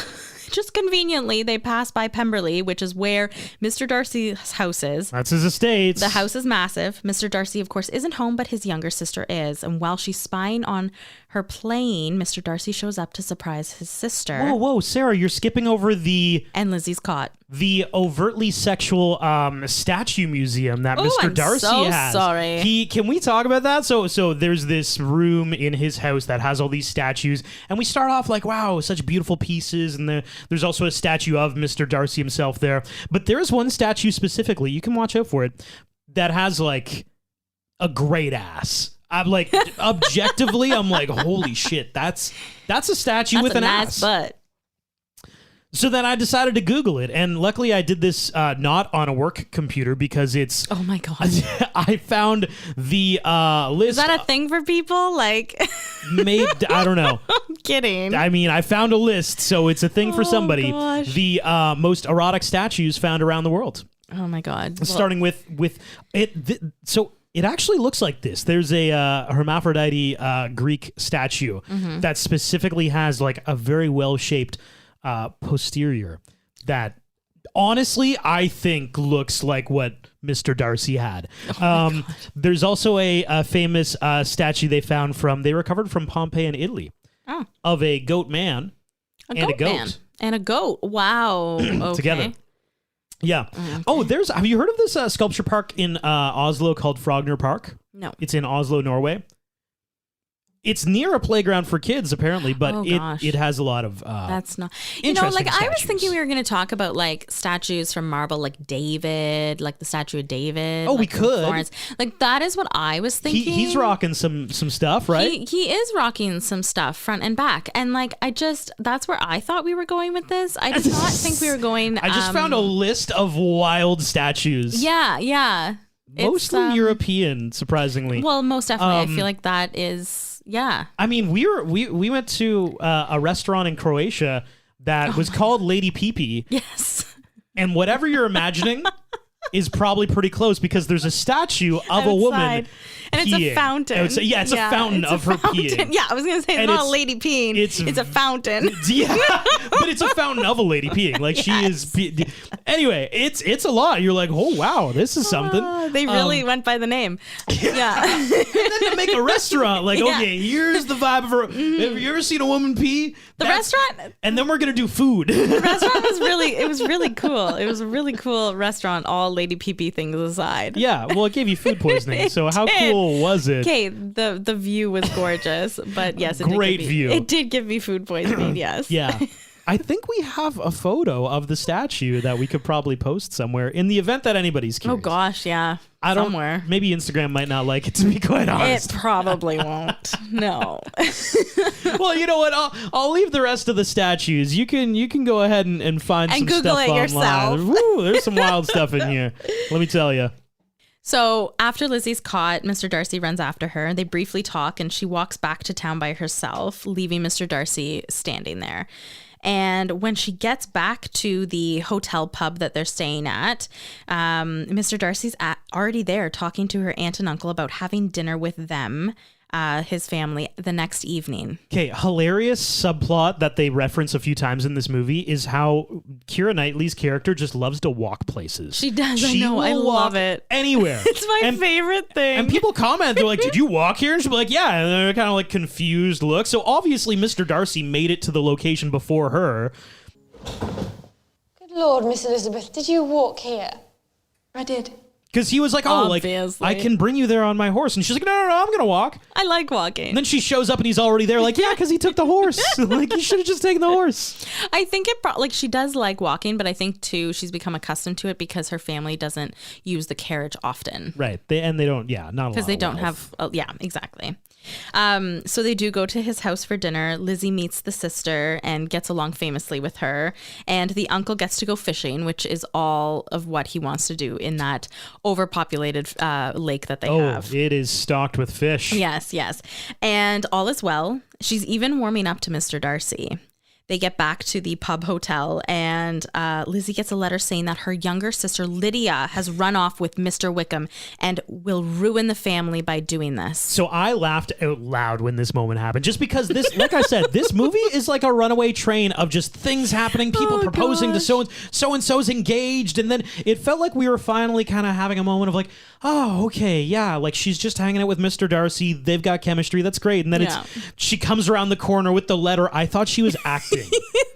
just conveniently, they pass by Pemberley, which is where Mr. Darcy's house is. That's his estate. The house is massive. Mr. Darcy, of course, isn't home, but his younger sister is. And while she's spying on her plane, Mr. Darcy shows up to surprise his sister. Whoa, Sarah, you're skipping over And Lizzie's caught. the overtly sexual statue museum that Mr. Darcy has. Sorry. Can we talk about that? So there's this room in his house that has all these statues, and we start off like, wow, such beautiful pieces, and there's also a statue of Mr. Darcy himself there. But there is one statue specifically, you can watch out for it, that has like a great ass. I'm like, objectively, I'm like, holy shit, that's a statue with an ass. Butt. So then I decided to Google it, and luckily I did this not on a work computer because it's... Oh my God. I found the list... Is that a thing for people? Like... Maybe, I don't know. I'm kidding. I mean, I found a list, so it's a thing for somebody. Gosh. The most erotic statues found around the world. Oh my God. Starting with it... So it actually looks like this. There's a hermaphrodite Greek statue that specifically has like a very well-shaped posterior that honestly I think looks like what Mr. Darcy had. There's also a famous statue they recovered from Pompeii in Italy of a goat man and a goat. Man. And a goat. Wow. Okay. Together. Yeah. Okay. Oh, have you heard of this sculpture park in Oslo called Frogner Park? No. It's in Oslo, Norway. It's near a playground for kids, apparently, but it has a lot of that's not. Interesting I was statues. thinking we were going to talk about like statues from marble, like David, like the statue of David. Oh, like we could. Florence. Like that is what I was thinking. He's rocking some stuff, right? He is rocking some stuff front and back, and like that's where I thought we were going with this. I did not think we were going. I just found a list of wild statues. Yeah. Mostly European, surprisingly. Well, most definitely. I feel like that is. Yeah. I mean, we went to a restaurant in Croatia that was called Lady Pee-Pee. Yes. And whatever you're imagining is probably pretty close because there's a statue of a woman and peeing. it's a fountain. It's a fountain of her peeing. Yeah, I was going to say it's not a lady peeing. It's a fountain. Yeah, but it's a fountain of a lady peeing. Like she is. Anyway, it's a lot. You're like, oh wow, this is something. They really went by the name. Yeah. And then to make a restaurant, like, okay, here's the vibe of her. Have you ever seen a woman pee? The restaurant. And then we're gonna do food. The restaurant was really cool. It was a really cool restaurant. All lady pee-pee things aside. Yeah, well, it gave you food poisoning. So how cool was it? Okay, the view was gorgeous, but yes, it did give me food poisoning. Yes. Yeah. I think we have a photo of the statue that we could probably post somewhere in the event that anybody's curious. Oh gosh, yeah. Somewhere. Maybe Instagram might not like it, to be quite honest. It probably won't. No. Well, you know what? I'll leave the rest of the statues. You can go ahead and find some Google stuff it online. yourself. Woo, there's some wild stuff in here. Let me tell you. So after Lizzie's caught, Mr. Darcy runs after her. They briefly talk, and she walks back to town by herself, leaving Mr. Darcy standing there. And when she gets back to the hotel pub that they're staying at, Mr. Darcy's already there talking to her aunt and uncle about having dinner with them his family the next evening. Okay, hilarious subplot that they reference a few times in this movie is how Keira Knightley's character just loves to walk places. She does. She I know. I will love walk it. Anywhere. It's my favorite thing. And people comment, they're like, "Did you walk here?" And she'll be like, "Yeah." And they're kind of like confused look. So obviously, Mr. Darcy made it to the location before her. Good Lord, Miss Elizabeth, did you walk here? I did. Because he was like, "Oh, Obviously. like I can bring you there on my horse," and she's like, "No, I'm gonna walk." I like walking. And then she shows up and he's already there, like, "Yeah, because he took the horse. Like, you should have just taken the horse." I think like she does like walking, but I think too she's become accustomed to it because her family doesn't use the carriage often. Right. They don't. Yeah, not a lot. Because they don't have. Yeah, exactly. So they do go to his house for dinner. Lizzie meets the sister and gets along famously with her. And the uncle gets to go fishing, which is all of what he wants to do in that overpopulated lake that they have. Oh, it is stocked with fish. Yes. And all is well. She's even warming up to Mr. Darcy. They get back to the pub hotel, and Lizzie gets a letter saying that her younger sister Lydia has run off with Mr. Wickham and will ruin the family by doing this. So I laughed out loud when this moment happened, just because this, like I said, this movie is like a runaway train of just things happening, people proposing to so-and-so's engaged, and then it felt like we were finally kind of having a moment of like, oh, okay, yeah, like she's just hanging out with Mr. Darcy, they've got chemistry, that's great, and then she comes around the corner with the letter. I thought she was acting.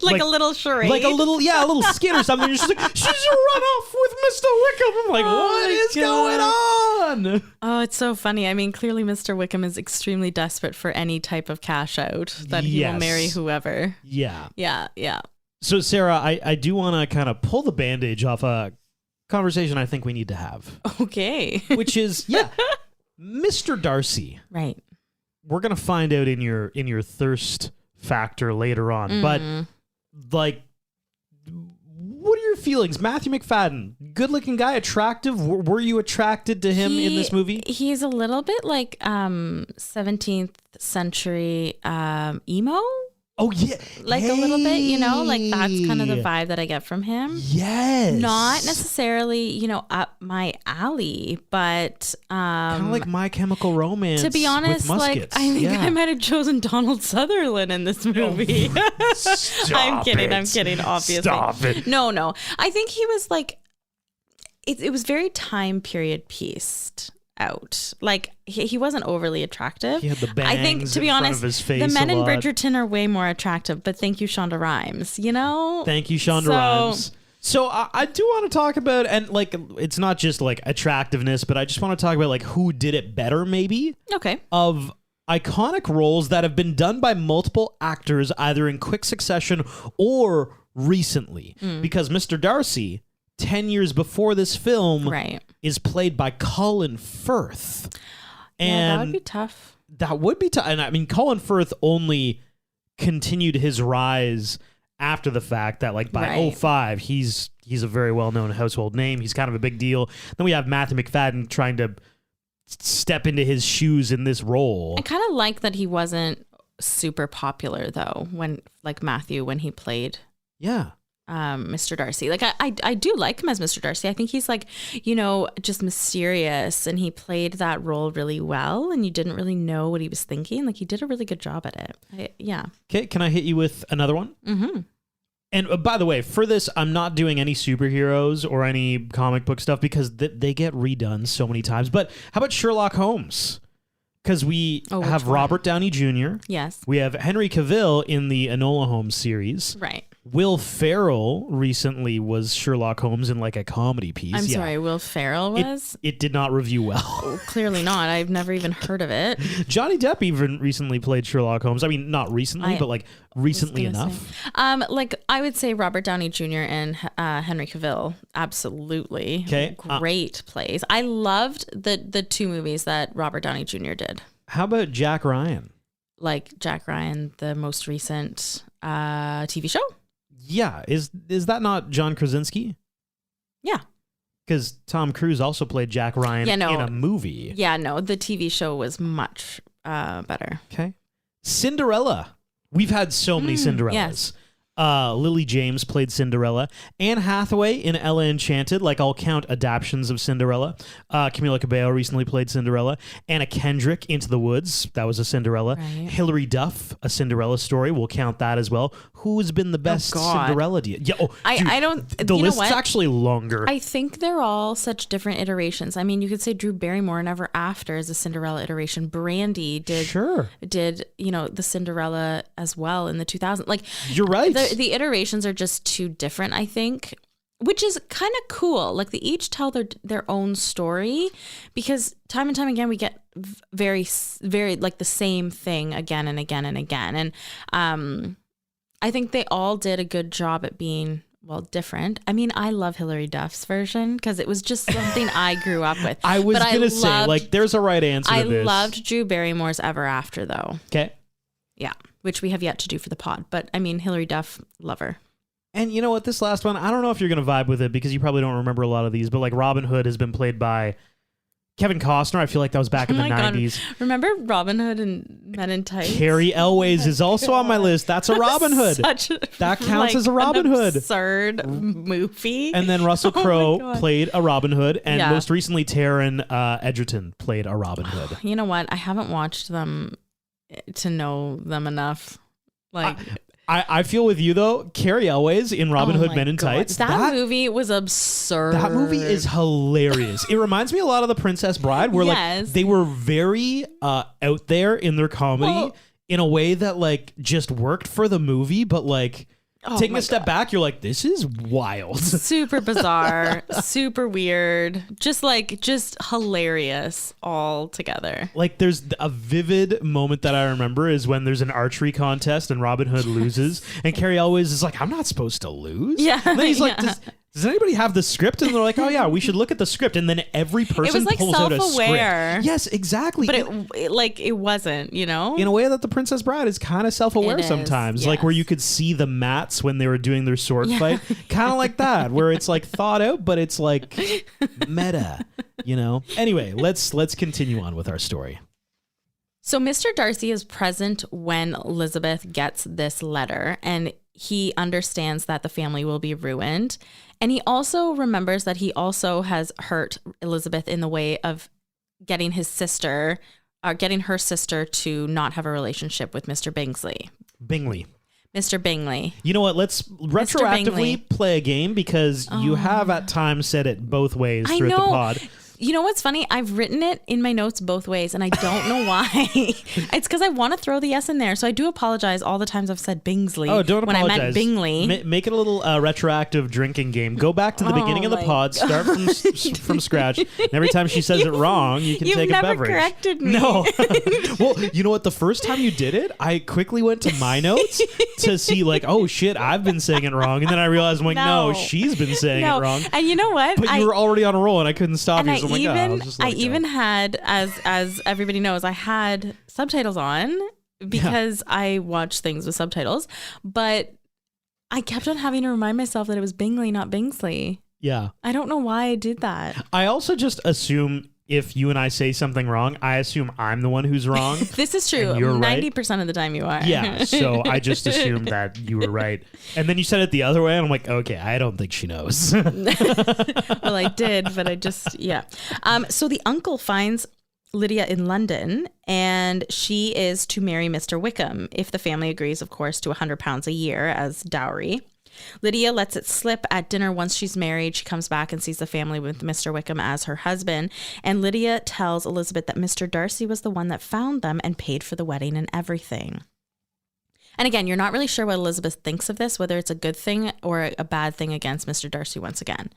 like a little charade. Like a little skit or something. She's like, she's run off with Mr. Wickham. I'm like, what is going on? Oh, it's so funny. I mean, clearly Mr. Wickham is extremely desperate for any type of cash out that he will marry whoever. Yeah. Yeah. So, Sarah, I do want to kind of pull the bandage off a conversation I think we need to have. Okay. Which is, Mr. Darcy. Right. We're going to find out in your thirst factor later on, but like, what are your feelings? Matthew McFadden, good looking guy, attractive. Were you attracted to him in this movie? He's a little bit like 17th century emo. Oh yeah, like a little bit, like that's kind of the vibe that I get from him. Yes, not necessarily, up my alley, but kind of like My Chemical Romance. To be honest, like I think I might have chosen Donald Sutherland in this movie. I'm kidding. Obviously, stop it. No. I think he was like, it was very time period pieced out. Like he wasn't overly attractive. He had the bangs. I think, to be honest, the men in Bridgerton are way more attractive. But thank you, Shonda Rhimes. Thank you, Shonda Rhimes. So I do want to talk about, and like, it's not just like attractiveness, but I just want to talk about like who did it better, maybe. Okay. Of iconic roles that have been done by multiple actors, either in quick succession or recently, because Mr. Darcy, 10 years before this film, is played by Colin Firth. And that would be tough. That would be tough. And I mean, Colin Firth only continued his rise after the fact that, like, by 05, he's a very well-known household name. He's kind of a big deal. Then we have Matthew McFadden trying to step into his shoes in this role. I kind of like that he wasn't super popular, though, when he played Mr. Darcy. Like, I do like him as Mr. Darcy. I think he's like, just mysterious, and he played that role really well, and you didn't really know what he was thinking. Like, he did a really good job at it. Okay, can I hit you with another one? Mm-hmm. And by the way, for this, I'm not doing any superheroes or any comic book stuff because they get redone so many times. But how about Sherlock Holmes? Because we have Robert Downey Jr. Yes. We have Henry Cavill in the Enola Holmes series. Right. Will Ferrell recently was Sherlock Holmes in like a comedy piece. I'm sorry, Will Ferrell was? It did not review well. Oh, clearly not. I've never even heard of it. Johnny Depp even recently played Sherlock Holmes. I mean, not recently, but like recently enough. Like I would say Robert Downey Jr. and Henry Cavill. Absolutely. Okay. Great plays. I loved the two movies that Robert Downey Jr. did. How about Jack Ryan? Like Jack Ryan, the most recent TV show? Yeah, is that not John Krasinski? Yeah. Because Tom Cruise also played Jack Ryan in a movie. Yeah, no, the TV show was much better. Okay. Cinderella. We've had so many Cinderellas. Yes. Lily James played Cinderella. Anne Hathaway in Ella Enchanted, like I'll count adaptions of Cinderella. Camila Cabello recently played Cinderella. Anna Kendrick, Into the Woods, that was a Cinderella. Right. Hilary Duff, A Cinderella Story, we'll count that as well. Who's been the best Cinderella? I don't. The you know list's what? actually longer. I think they're all such different iterations. I mean, you could say Drew Barrymore and Ever After is a Cinderella iteration. Brandy did the Cinderella as well in the 2000s. Like, you're right. The iterations are just too different, I think, which is kind of cool. Like, they each tell their own story, because time and time again we get very, very like the same thing again and again and again. And I think they all did a good job at being, well, different. I mean, I love Hilary Duff's version because it was just something I grew up with. I was going to say, like, there's a right answer to this. I loved Drew Barrymore's Ever After, though. Okay. Yeah, which we have yet to do for the pod. But, I mean, Hilary Duff, love her. And you know what? This last one, I don't know if you're going to vibe with it because you probably don't remember a lot of these, but, like, Robin Hood has been played by Kevin Costner. I feel like that was back in the 90s. God. Remember Robin Hood and Men in Tights? Carrie Elways is also on my list. That's a Robin Hood. That counts as a Robin Hood. Absurd movie. And then Russell Crowe played a Robin Hood, and Yeah. most recently Taron Egerton played a Robin Hood. You know what? I haven't watched them to know them enough. Like, I feel with you though. Carrie Elways in Robin Hood my Men in God. Tights. That movie was absurd. That movie is hilarious. It reminds me a lot of The Princess Bride, where like they were very out there in their comedy in a way that like just worked for the movie, but like taking a step back, you're like, this is wild. Super bizarre, super weird, just hilarious all together. Like, there's a vivid moment that I remember is when there's an archery contest and Robin Hood loses, and Carrie Elways is like, I'm not supposed to lose. Yeah. And then he's like, does anybody have the script? And they're like, oh yeah, we should look at the script. And then every person pulls out a script. Yes, exactly. But it wasn't, you know? In a way that The Princess Bride is kind of self-aware sometimes. Like, where you could see the mats when they were doing their sword fight. Kind of like that, where it's like thought out, but it's like meta, you know? Anyway, let's continue on with our story. So Mr. Darcy is present when Elizabeth gets this letter, and he understands that the family will be ruined. And he also remembers that he also has hurt Elizabeth in the way of getting her sister to not have a relationship with Mr. Bingley. Mr. Bingley. You know what? Let's retroactively play a game, because you have at times said it both ways throughout the pod. You know what's funny? I've written it in my notes both ways, and I don't know why. It's because I want to throw the S in there. So I do apologize all the times I've said Bingsley. Oh, don't apologize. When I meant Bingley. Make it a little retroactive drinking game. Go back to the beginning of the pod. Start from scratch. And every time she says it wrong, you can take a beverage. You've never corrected me. No. Well, you know what? The first time you did it, I quickly went to my notes to see like, oh shit, I've been saying it wrong. And then I realized, I'm like, no, she's been saying it wrong. And you know what? But you were already on a roll, and I couldn't stop you. So I even had, as everybody knows, I had subtitles on because I watch things with subtitles, but I kept on having to remind myself that it was Bingley, not Bingsley. Yeah. I don't know why I did that. I also just assume if you and I say something wrong, I assume I'm the one who's wrong. This is true. 90% of the time you are. Yeah. So I just assumed that you were right. And then you said it the other way, and I'm like, okay, I don't think she knows. Well, I did, but I just, yeah. So the uncle finds Lydia in London, and she is to marry Mr. Wickham if the family agrees, of course, to £100 a year as dowry. Lydia lets it slip at dinner once she's married. She comes back and sees the family with Mr. Wickham as her husband. And Lydia tells Elizabeth that Mr. Darcy was the one that found them and paid for the wedding and everything. And again, you're not really sure what Elizabeth thinks of this, whether it's a good thing or a bad thing against Mr. Darcy once again.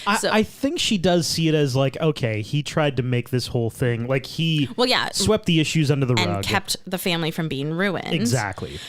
I think she does see it as like, okay, he tried to make this whole thing, like he swept the issues under the rug. And kept the family from being ruined. Exactly.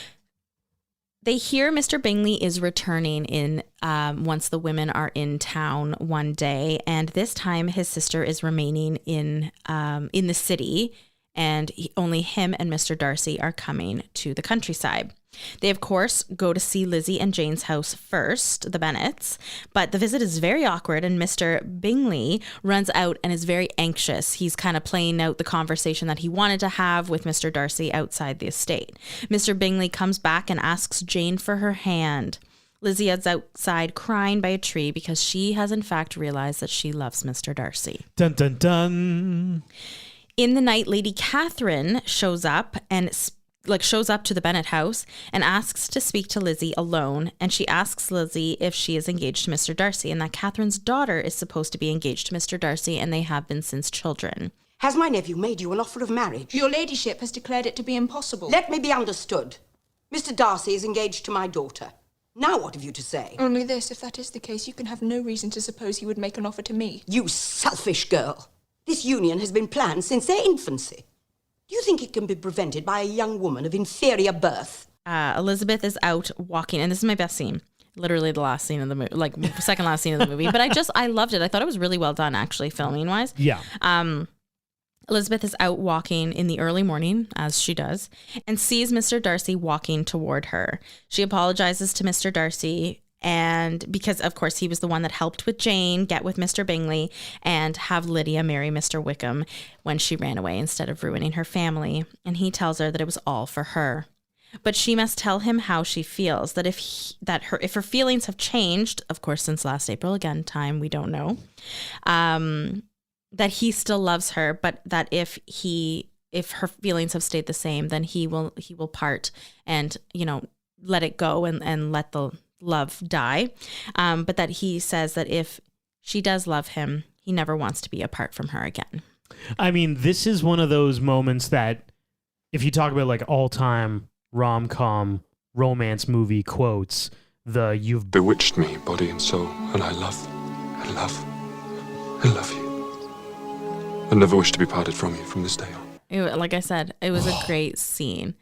They hear Mr. Bingley is returning in once the women are in town one day, and this time his sister is remaining in the city, and only him and Mr. Darcy are coming to the countryside. They, of course, go to see Lizzie and Jane's house first, the Bennets, but the visit is very awkward and Mr. Bingley runs out and is very anxious. He's kind of playing out the conversation that he wanted to have with Mr. Darcy outside the estate. Mr. Bingley comes back and asks Jane for her hand. Lizzie is outside crying by a tree because she has in fact realized that she loves Mr. Darcy. Dun, dun, dun. In the night, Lady Catherine shows up to the Bennet house and asks to speak to Lizzie alone. And she asks Lizzie if she is engaged to Mr. Darcy and that Catherine's daughter is supposed to be engaged to Mr. Darcy and they have been since children. Has my nephew made you an offer of marriage? Your ladyship has declared it to be impossible. Let me be understood. Mr. Darcy is engaged to my daughter. Now what have you to say? Only this, if that is the case, you can have no reason to suppose he would make an offer to me. You selfish girl. This union has been planned since their infancy. Do you think it can be prevented by a young woman of inferior birth? Elizabeth is out walking, and this is my best scene. Literally the last scene of the movie, like second last scene of the movie. But I loved it. I thought it was really well done, actually, filming wise. Yeah. Elizabeth is out walking in the early morning, as she does, and sees Mr. Darcy walking toward her. She apologizes to Mr. Darcy, and because, of course, he was the one that helped with Jane get with Mr. Bingley and have Lydia marry Mr. Wickham when she ran away instead of ruining her family. And he tells her that it was all for her. But she must tell him how she feels, that if her feelings have changed, of course, since last April, again, time we don't know, that he still loves her, but that if her feelings have stayed the same, then he will part and, let it go and let the love die. But that he says that if she does love him, he never wants to be apart from her again. I mean, this is one of those moments that if you talk about like all-time rom-com romance movie quotes, you've bewitched me, body and soul, and I love you. I never wish to be parted from you from this day on. Like I said, it was a great scene.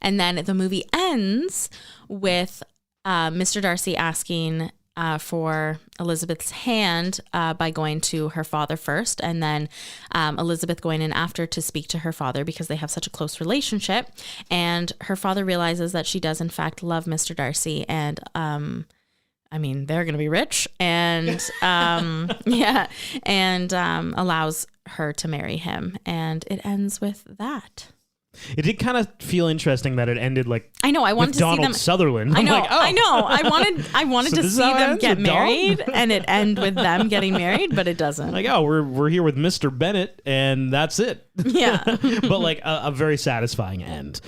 And then the movie ends with Mr. Darcy asking for Elizabeth's hand by going to her father first, and then Elizabeth going in after to speak to her father because they have such a close relationship. And her father realizes that she does in fact love Mr. Darcy, and they're going to be rich, and allows her to marry him, and it ends with that. It did kind of feel interesting that it ended like I know I wanted to Donald see them Sutherland. I know I'm like, oh. I know I wanted So to this is see how it them ends get with Donald? married and it end with them getting married, but it doesn't. Like, oh, we're here with Mr. Bennett and that's it. Yeah. But like a very satisfying end.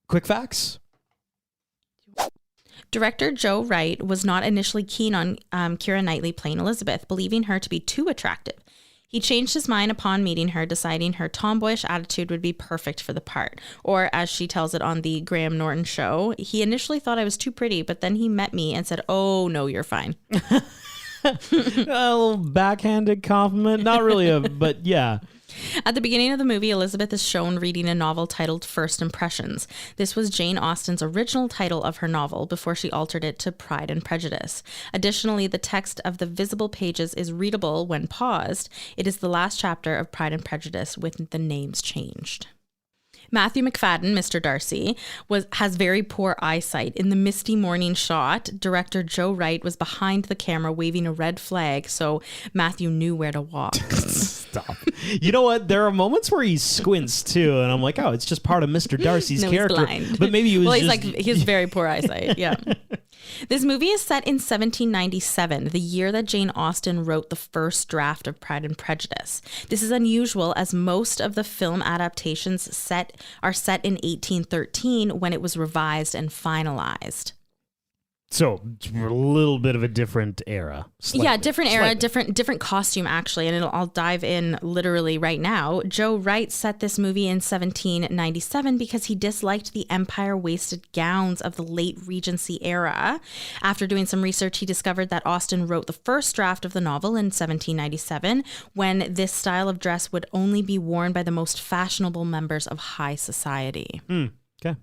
Quick facts. Director Joe Wright was not initially keen on Keira Knightley playing Elizabeth, believing her to be too attractive. He changed his mind upon meeting her, deciding her tomboyish attitude would be perfect for the part. Or, as she tells it on the Graham Norton show, he initially thought I was too pretty, but then he met me and said, "Oh, no, you're fine." A little backhanded compliment. Not really, but yeah. At the beginning of the movie, Elizabeth is shown reading a novel titled First Impressions. This was Jane Austen's original title of her novel before she altered it to Pride and Prejudice. Additionally, the text of the visible pages is readable when paused. It is the last chapter of Pride and Prejudice with the names changed. Matthew McFadden, Mr. Darcy, has very poor eyesight. In the misty morning shot, director Joe Wright was behind the camera waving a red flag, so Matthew knew where to walk. Stop. You know what? There are moments where he squints too, and I'm like, oh, it's just part of Mr. Darcy's character. He's blind. But maybe he was he has very poor eyesight. Yeah. This movie is set in 1797, the year that Jane Austen wrote the first draft of Pride and Prejudice. This is unusual as most of the film adaptations are set in 1813 when it was revised and finalized. So it's a little bit of a different era. Yeah, different era, different costume actually, and I'll dive in literally right now. Joe Wright set this movie in 1797 because he disliked the empire waisted gowns of the late Regency era. After doing some research, he discovered that Austen wrote the first draft of the novel in 1797 when this style of dress would only be worn by the most fashionable members of high society. Okay.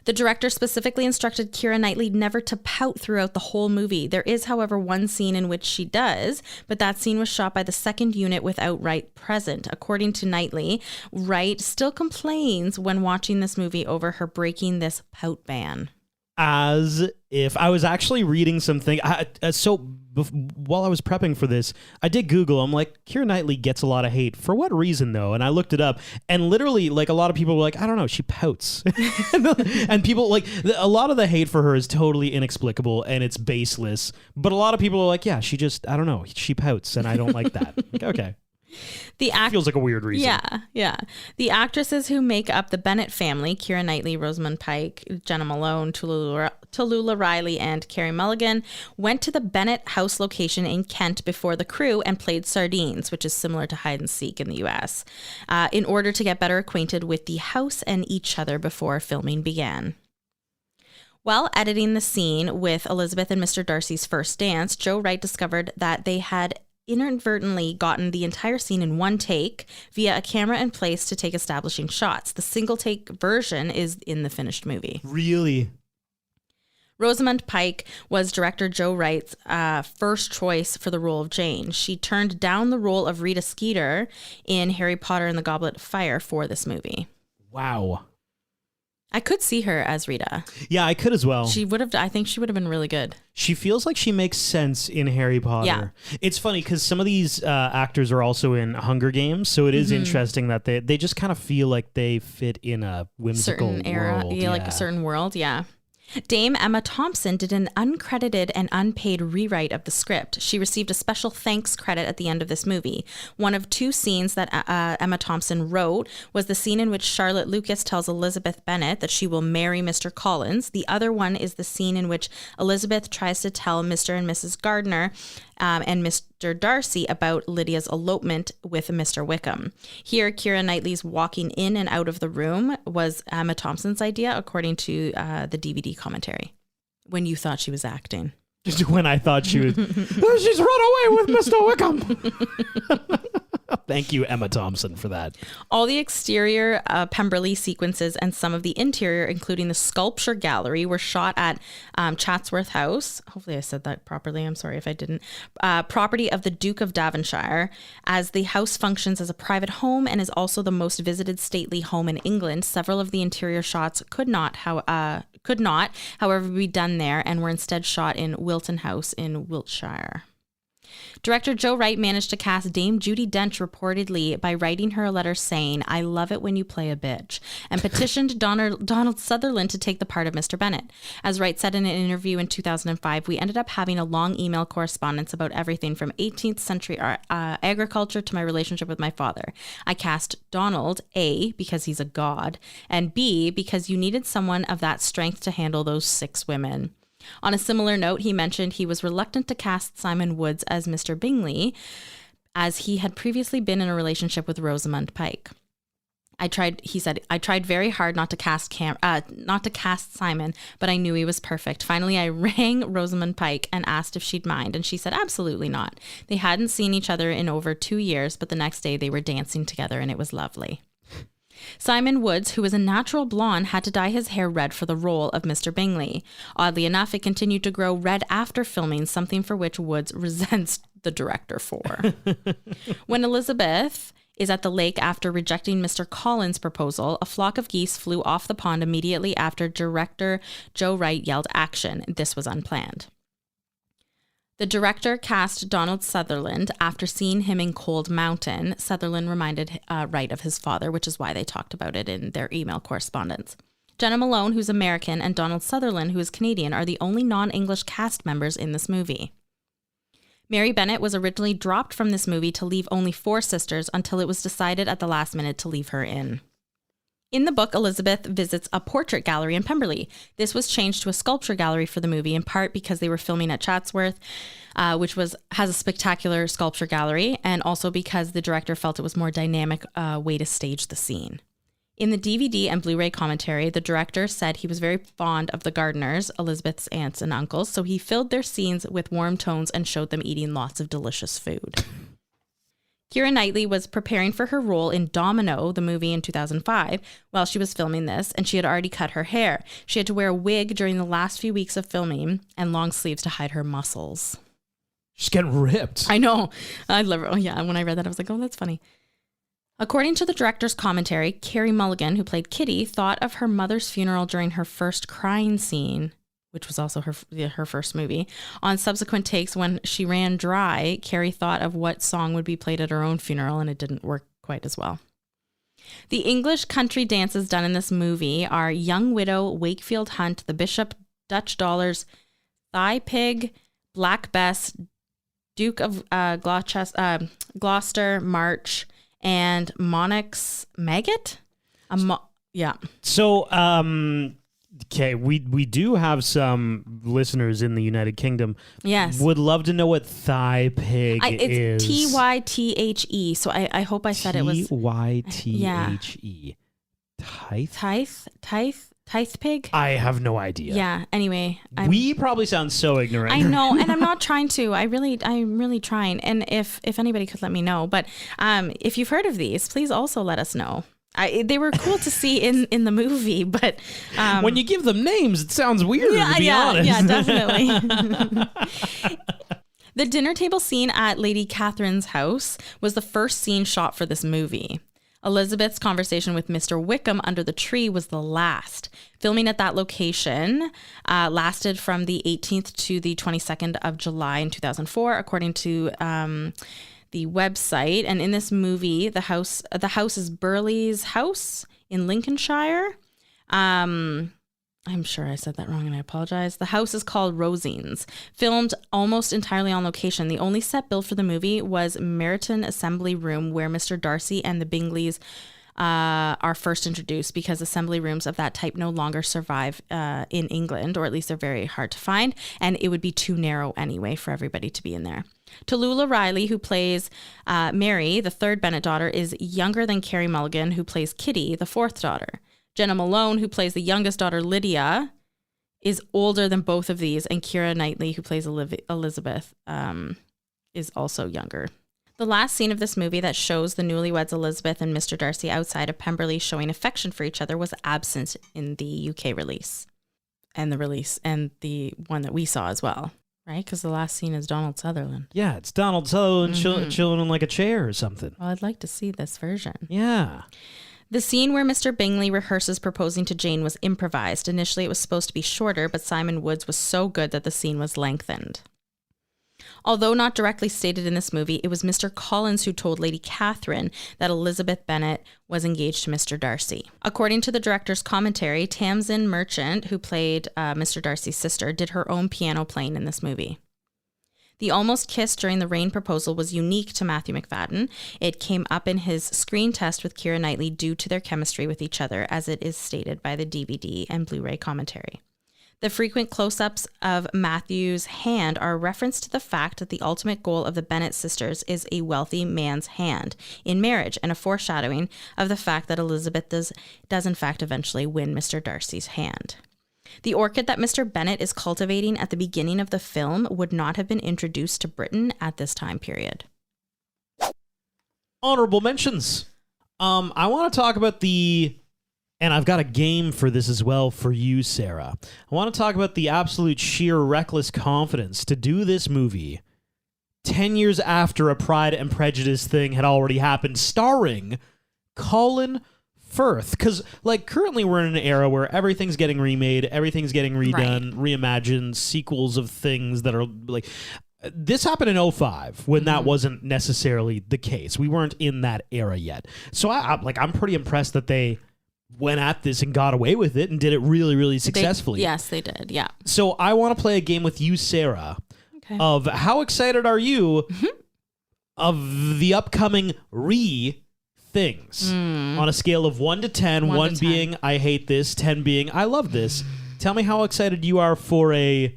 The director specifically instructed Keira Knightley never to pout throughout the whole movie. There is, however, one scene in which she does, but that scene was shot by the second unit without Wright present. According to Knightley, Wright still complains when watching this movie over her breaking this pout ban. As if I was actually reading something. While I was prepping for this, I did Google. I'm like, Keira Knightley gets a lot of hate. For what reason, though? And I looked it up. And literally, like, a lot of people were like, I don't know, she pouts. And people, like, a lot of the hate for her is totally inexplicable and it's baseless. But a lot of people are like, yeah, she just, I don't know, she pouts and I don't like that. Like, okay. Feels like a weird reason. Yeah. The actresses who make up the Bennett family, Keira Knightley, Rosamund Pike, Jenna Malone, Tallulah Riley, and Carey Mulligan, went to the Bennett house location in Kent before the crew and played sardines, which is similar to hide and seek in the US, in order to get better acquainted with the house and each other before filming began. While editing the scene with Elizabeth and Mr. Darcy's first dance, Joe Wright discovered that they had inadvertently gotten the entire scene in one take via a camera in place to take establishing shots. The single take version is in the finished movie. Really? Rosamund Pike was director Joe Wright's first choice for the role of Jane. She turned down the role of Rita Skeeter in Harry Potter and the Goblet of Fire for this movie. Wow. I could see her as Rita. Yeah, I could as well. I think she would have been really good. She feels like she makes sense in Harry Potter. Yeah. It's funny because some of these actors are also in Hunger Games, so it is interesting that they just kind of feel like they fit in a whimsical certain era, world. like a certain world, yeah. Dame Emma Thompson did an uncredited and unpaid rewrite of the script. She received a special thanks credit at the end of this movie. One of two scenes that Emma Thompson wrote was the scene in which Charlotte Lucas tells Elizabeth Bennet that she will marry Mr. Collins. The other one is the scene in which Elizabeth tries to tell Mr. and Mrs. Gardner and Mr. Darcy about Lydia's elopement with Mr. Wickham. Here, Keira Knightley's walking in and out of the room was Emma Thompson's idea, according to the DVD commentary. When you thought she was acting. Just when I thought she was, she's run away with Mr. Wickham. Thank you, Emma Thompson, for that. All the exterior Pemberley sequences and some of the interior, including the sculpture gallery, were shot at Chatsworth House. Hopefully I said that properly. I'm sorry if I didn't. Property of the Duke of Devonshire, as the house functions as a private home and is also the most visited stately home in England. Several of the interior shots could not, however, be done there and were instead shot in Wilton House in Wiltshire. Director Joe Wright managed to cast Dame Judi Dench reportedly by writing her a letter saying, "I love it when you play a bitch," and petitioned Donald Sutherland to take the part of Mr. Bennet. As Wright said in an interview in 2005, "We ended up having a long email correspondence about everything from 18th century agriculture to my relationship with my father. I cast Donald, A, because he's a god, and B, because you needed someone of that strength to handle those 6 women." On a similar note, he mentioned he was reluctant to cast Simon Woods as Mr. Bingley, as he had previously been in a relationship with Rosamund Pike. He said, I tried very hard not to cast Simon, but I knew he was perfect. Finally, I rang Rosamund Pike and asked if she'd mind, and she said absolutely not. They hadn't seen each other in over 2 years, but the next day they were dancing together, and it was lovely. Simon Woods, who was a natural blonde, had to dye his hair red for the role of Mr. Bingley. Oddly enough, it continued to grow red after filming, something for which Woods resents the director for. When Elizabeth is at the lake after rejecting Mr. Collins' proposal, a flock of geese flew off the pond immediately after director Joe Wright yelled action. This was unplanned. The director cast Donald Sutherland after seeing him in Cold Mountain. Sutherland reminded Wright of his father, which is why they talked about it in their email correspondence. Jenna Malone, who's American, and Donald Sutherland, who is Canadian, are the only non-English cast members in this movie. Mary Bennett was originally dropped from this movie to leave only 4 sisters until it was decided at the last minute to leave her in. In the book, Elizabeth visits a portrait gallery in Pemberley. This was changed to a sculpture gallery for the movie, in part because they were filming at Chatsworth, which has a spectacular sculpture gallery, and also because the director felt it was a more dynamic way to stage the scene. In the DVD and Blu-ray commentary, the director said he was very fond of the Gardners, Elizabeth's aunts and uncles, so he filled their scenes with warm tones and showed them eating lots of delicious food. Keira Knightley was preparing for her role in Domino, the movie in 2005, while she was filming this, and she had already cut her hair. She had to wear a wig during the last few weeks of filming and long sleeves to hide her muscles. She's getting ripped. I know. I love her. Oh, yeah. When I read that, I was like, oh, that's funny. According to the director's commentary, Carey Mulligan, who played Kitty, thought of her mother's funeral during her first crying scene, which was also her first movie. On subsequent takes, when she ran dry, Carrie thought of what song would be played at her own funeral, and it didn't work quite as well. The English country dances done in this movie are Young Widow, Wakefield Hunt, The Bishop, Dutch Dollars, Thigh Pig, Black Bess, Duke of Gloucester, March, and Monarch's Maggot? Yeah. So, okay, we do have some listeners in the United Kingdom. Yes. Would love to know what thigh pig is. It's Tythe. So I hope I said it was Tythe. Tithe pig. I have no idea. Yeah. Anyway, we probably sound so ignorant. I know, and I'm not trying to. I'm really trying. And if anybody could let me know, but if you've heard of these, please also let us know. They were cool to see in the movie, but when you give them names, it sounds weird. To be honest. Yeah, definitely. The dinner table scene at Lady Catherine's house was the first scene shot for this movie. Elizabeth's conversation with Mr. Wickham under the tree was the last. Filming at that location lasted from the 18th to the 22nd of July in 2004, according to the website. And in this movie, the house is Burley's house in Lincolnshire. I'm sure I said that wrong and I apologize. The house is called Rosines. Filmed almost entirely on location. The only set built for the movie was Meryton Assembly Room, where Mr. Darcy and the Bingleys are first introduced, because assembly rooms of that type no longer survive in England, or at least they're very hard to find, and it would be too narrow anyway for everybody to be in there. Tallulah Riley, who plays Mary, the third Bennet daughter, is younger than Carey Mulligan, who plays Kitty, the fourth daughter. Jenna Malone, who plays the youngest daughter, Lydia, is older than both of these, and Keira Knightley, who plays Elizabeth, is also younger. The last scene of this movie that shows the newlyweds Elizabeth and Mr. Darcy outside of Pemberley showing affection for each other was absent in the UK release. And the one that we saw as well, right? Because the last scene is Donald Sutherland. Yeah, it's Donald Sutherland chilling in like a chair or something. Well, I'd like to see this version. Yeah. The scene where Mr. Bingley rehearses proposing to Jane was improvised. Initially, it was supposed to be shorter, but Simon Woods was so good that the scene was lengthened. Although not directly stated in this movie, it was Mr. Collins who told Lady Catherine that Elizabeth Bennet was engaged to Mr. Darcy. According to the director's commentary, Tamsin Merchant, who played Mr. Darcy's sister, did her own piano playing in this movie. The almost kiss during the rain proposal was unique to Matthew McFadden. It came up in his screen test with Keira Knightley due to their chemistry with each other, as it is stated by the DVD and Blu-ray commentary. The frequent close-ups of Matthew's hand are a reference to the fact that the ultimate goal of the Bennet sisters is a wealthy man's hand in marriage, and a foreshadowing of the fact that Elizabeth does in fact eventually win Mr. Darcy's hand. The orchid that Mr. Bennet is cultivating at the beginning of the film would not have been introduced to Britain at this time period. Honorable mentions. I want to talk about and I've got a game for this as well for you, Sarah. I want to talk about the absolute sheer reckless confidence to do this movie 10 years after a Pride and Prejudice thing had already happened, starring Colin Firth. Because, currently we're in an era where everything's getting remade, everything getting redone, reimagined, sequels of things that are, this happened in 2005 when that wasn't necessarily the case. We weren't in that era yet. So, I'm pretty impressed that they went at this and got away with it and did it really, really successfully. Yes, they did. Yeah. So I want to play a game with you, Sarah, of how excited are you of the upcoming things on a scale of 1 to 10, 1 being I hate this, 10 being I love this. Tell me how excited you are for a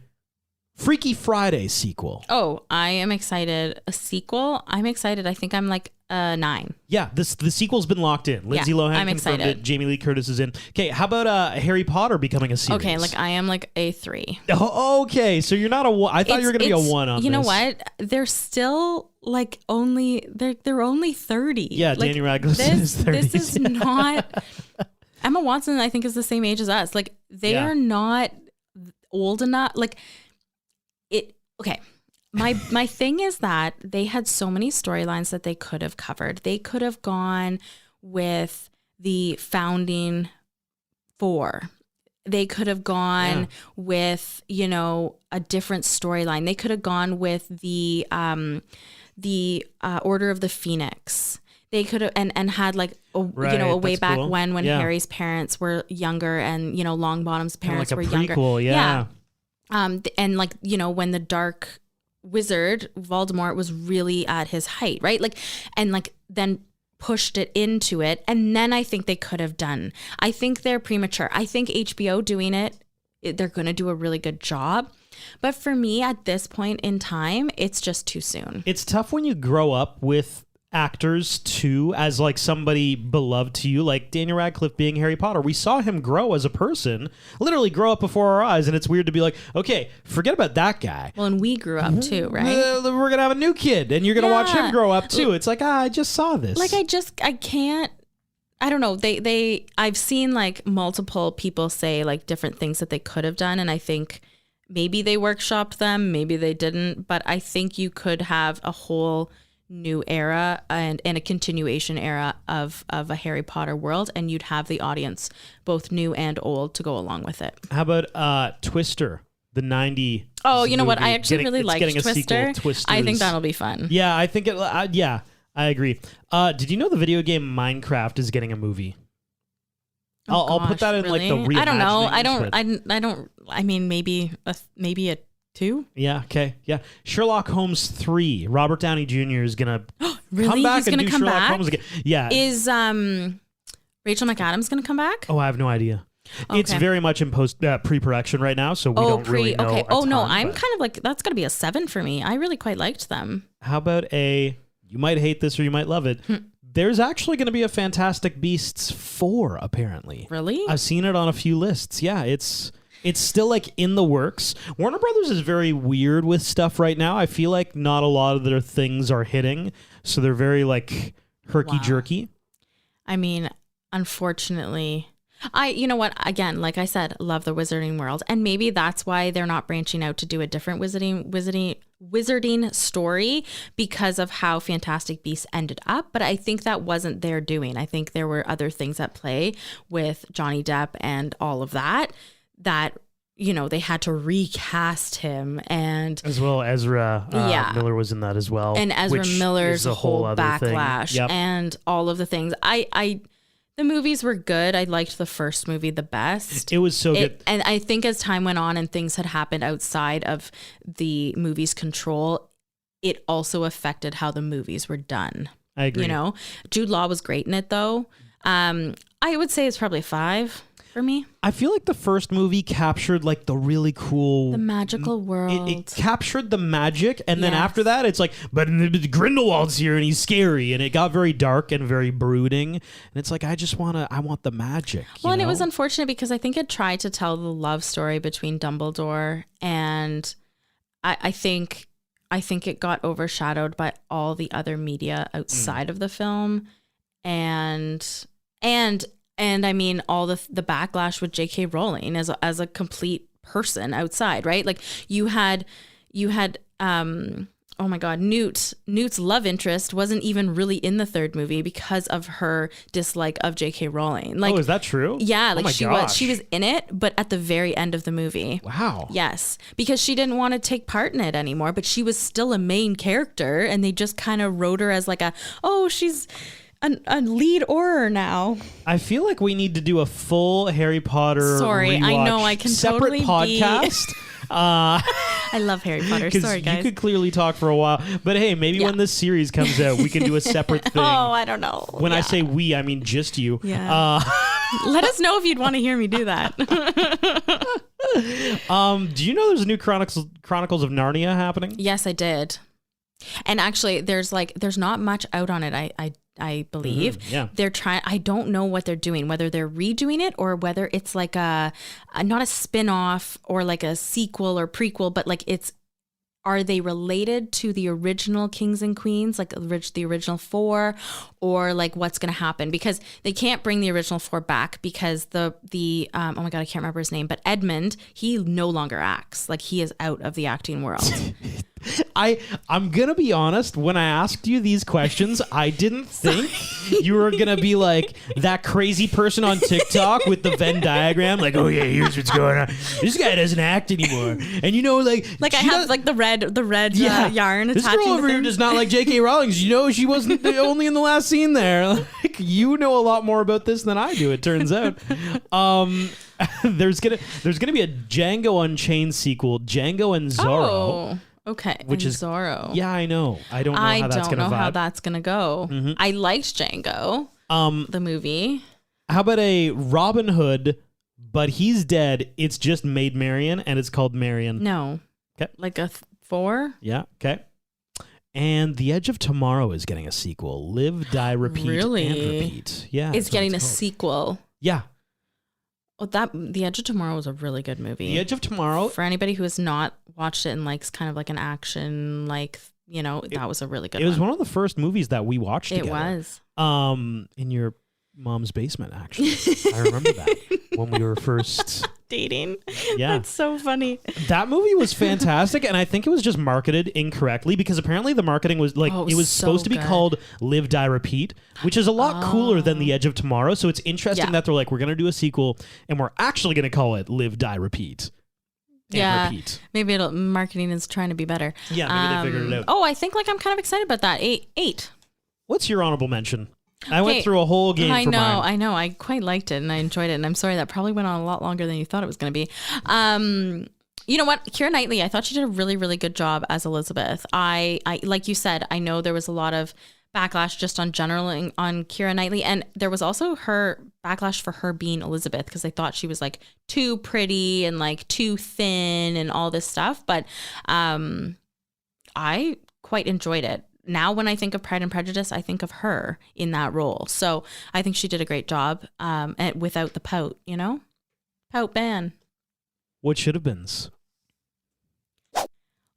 Freaky Friday sequel. Oh, I am excited. A sequel? I'm excited. I think I'm like a 9. Yeah, the sequel's been locked in. Lindsay Lohan I'm confirmed excited. it. Jamie Lee Curtis is in. Okay, how about Harry Potter becoming a series? Okay, I am like a 3. Oh, okay, so you're not a 1. I thought you were going to be a 1 on this. You know what? They're still like only they're only 30. Yeah, like, Daniel Radcliffe is 30. This is not. Emma Watson, I think, is the same age as us. Like they are not old enough. Like it. Okay. My thing is that they had so many storylines that they could have covered. They could have gone with the founding four. They could have gone with, you know, a different storyline. They could have gone with the Order of the Phoenix. They could have and had like a way back cool. when Harry's parents were younger and, you know, Longbottom's parents were younger. Yeah. And like, you know, when the Dark Wizard Voldemort was really at his height, right? Like, and like then pushed it into it. And then I think they could have done. I think they're premature. I think HBO doing it, they're going to do a really good job. But for me at this point in time, it's just too soon. It's tough when you grow up with actors too, as like somebody beloved to you, like Daniel Radcliffe being Harry Potter. We saw him grow as a person, literally grow up before our eyes, and it's weird to be like, okay, forget about that guy. Well, and we grew up too, right? We're gonna have a new kid, and you're gonna watch him grow up too. It's like, I just saw this. Like I can't. I don't know. I've seen like multiple people say like different things that they could have done, and I think maybe they workshopped them, maybe they didn't, but I think you could have a whole new era and a continuation era of a Harry Potter world, and you'd have the audience, both new and old, to go along with it. How about Twister, the 90s? Oh, you know what? I movie? actually really liked Twister. I think that'll be fun. Yeah, I think I agree. Did you know the video game Minecraft is getting a movie? I'll put that in like the reimagining. I don't know. I mean, maybe a 2. Yeah. Okay. Yeah. Sherlock Holmes 3. Robert Downey Jr. is gonna really? come back He's and gonna do come Sherlock back? Holmes again. Yeah. Is Rachel McAdams gonna come back? Oh, I have no idea. Okay. It's very much in pre-production right now, so we don't really know. Okay. I'm but kind of like, that's gonna be a 7 for me. I really quite liked them. How about you might hate this or you might love it. There's actually going to be a Fantastic Beasts 4, apparently. Really? I've seen it on a few lists. Yeah, it's still like in the works. Warner Brothers is very weird with stuff right now. I feel like not a lot of their things are hitting, so they're very like herky-jerky. I mean, unfortunately, you know what? Again, like I said, love the Wizarding world, and maybe that's why they're not branching out to do a different Wizarding story, because of how Fantastic Beasts ended up. But I think that wasn't their doing. I think there were other things at play with Johnny Depp and all of that, you know, they had to recast him, and as well Ezra Miller was in that as well. And Ezra Miller's whole backlash and all of the things. The movies were good. I liked the first movie the best. It was so good. And I think as time went on and things had happened outside of the movie's control, it also affected how the movies were done. I agree. You know, Jude Law was great in it though. I would say it's probably a 5 for me. I feel like the first movie captured like the really cool, the magical world. It captured the magic, and then after that, it's like, but Grindelwald's here and he's scary, and it got very dark and very brooding. And it's like, I want the magic. Well, and it was unfortunate because I think it tried to tell the love story between Dumbledore, and I think it got overshadowed by all the other media outside of the film, and I mean, all the backlash with J.K. Rowling as a complete person outside, right? Like you had oh my God, Newt's love interest wasn't even really in the third movie because of her dislike of J.K. Rowling. Like, oh, is that true? Yeah, like she was in it, but at the very end of the movie. Wow. Yes, because she didn't want to take part in it anymore, but she was still a main character, and they just kind of wrote her as like she's a lead orer now. I feel like we need to do a full Harry Potter rewatch, I know, I can separate totally podcast. I love Harry Potter. Sorry, guys. You could clearly talk for a while, but hey, maybe when this series comes out, we can do a separate thing. Oh, I don't know. When I say we, I mean just you. Yeah. Let us know if you'd want to hear me do that. Do you know there's a new Chronicles of Narnia happening? Yes, I did. And actually, there's not much out on it. I believe. Mm-hmm. Yeah. They're trying. I don't know what they're doing, whether they're redoing it or whether it's like not a spin-off or like a sequel or prequel, but like it's are they related to the original kings and queens, like the original 4, or like what's going to happen? Because they can't bring the original 4 back because the oh my God, I can't remember his name, but Edmund, he no longer acts. Like he is out of the acting world. I'm gonna be honest, when I asked you these questions, I didn't think you were gonna be like that crazy person on TikTok with the Venn diagram, like, oh yeah, here's what's going on. This guy doesn't act anymore. And you know, like I have like the red yarn this attaching girl over here does not like J.K. Rowling's. You know, she wasn't only in the last scene there. Like, you know a lot more about this than I do, it turns out. There's gonna be a Django Unchained sequel, Django and Zorro. Oh. Okay, which and is Zorro. Yeah, I know. I don't know how that's gonna vibe. How that's gonna go. Mm-hmm. I liked Django, the movie. How about a Robin Hood, but he's dead? It's just Maid Marian, and it's called Marian. No. Okay. Like a 4. Yeah. Okay. And The Edge of Tomorrow is getting a sequel. Live, Die, Repeat, Really? and Repeat. Yeah, It's getting a called. sequel. Yeah. Well, The Edge of Tomorrow was a really good movie. The Edge of Tomorrow. For anybody who has not watched it and likes kind of like an action, like, you know, that was a really good one. It was one of the first movies that we watched together. It was. In your mom's basement, actually. I remember that when we were first dating. Yeah. That's so funny. That movie was fantastic, and I think it was just marketed incorrectly because apparently the marketing was like, it was so supposed to be good. called Live, Die, Repeat, which is a lot cooler than The Edge of Tomorrow. So it's interesting that they're like, we're going to do a sequel and we're actually going to call it Live, Die, Repeat. And repeat. Maybe marketing is trying to be better. Yeah, maybe they figured it out. Oh, I think like I'm kind of excited about that. 8. What's your honorable mention? I went through a whole game for mine. I know. I quite liked it and I enjoyed it. And I'm sorry that probably went on a lot longer than you thought it was going to be. You know what? Keira Knightley, I thought she did a really, really good job as Elizabeth. I like you said, I know there was a lot of backlash just on general on Keira Knightley. And there was also her backlash for her being Elizabeth because they thought she was like too pretty and like too thin and all this stuff. But I quite enjoyed it. Now, when I think of Pride and Prejudice, I think of her in that role. So I think she did a great job and without the pout, you know? Pout ban. What should have been?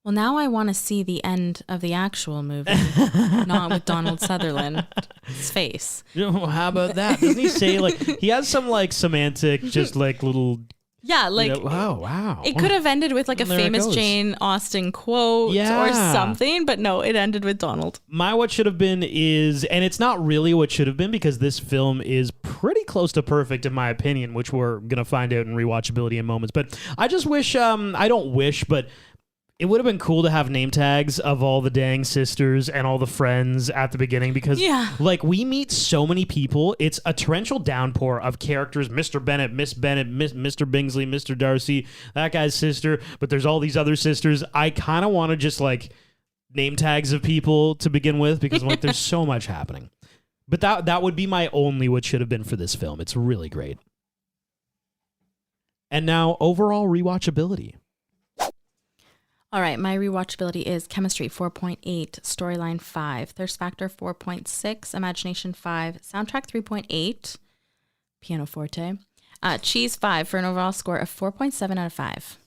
Well, now I want to see the end of the actual movie, not with Donald Sutherland's face. You know, how about that? Doesn't he say, like, he has some, like, semantic, just, like, little... Yeah, like, you know, oh, wow. It could have ended with, like, a famous Jane Austen quote or something, but no, it ended with Donald. My what should have been is, and it's not really what should have been because this film is pretty close to perfect in my opinion, which we're going to find out in rewatchability in moments. But I just wish, I don't wish, but it would have been cool to have name tags of all the dang sisters and all the friends at the beginning because, like, we meet so many people. It's a torrential downpour of characters. Mr. Bennett, Miss Bennett, Mr. Bingsley, Mr. Darcy, that guy's sister. But there's all these other sisters. I kind of want to just, like, name tags of people to begin with because, like, there's so much happening. But that would be my only what should have been for this film. It's really great. And now, overall rewatchability. All right, my rewatchability is Chemistry 4.8, Storyline 5, Thirst Factor 4.6, Imagination 5, Soundtrack 3.8, Pianoforte, Cheese 5 for an overall score of 4.7 out of 5.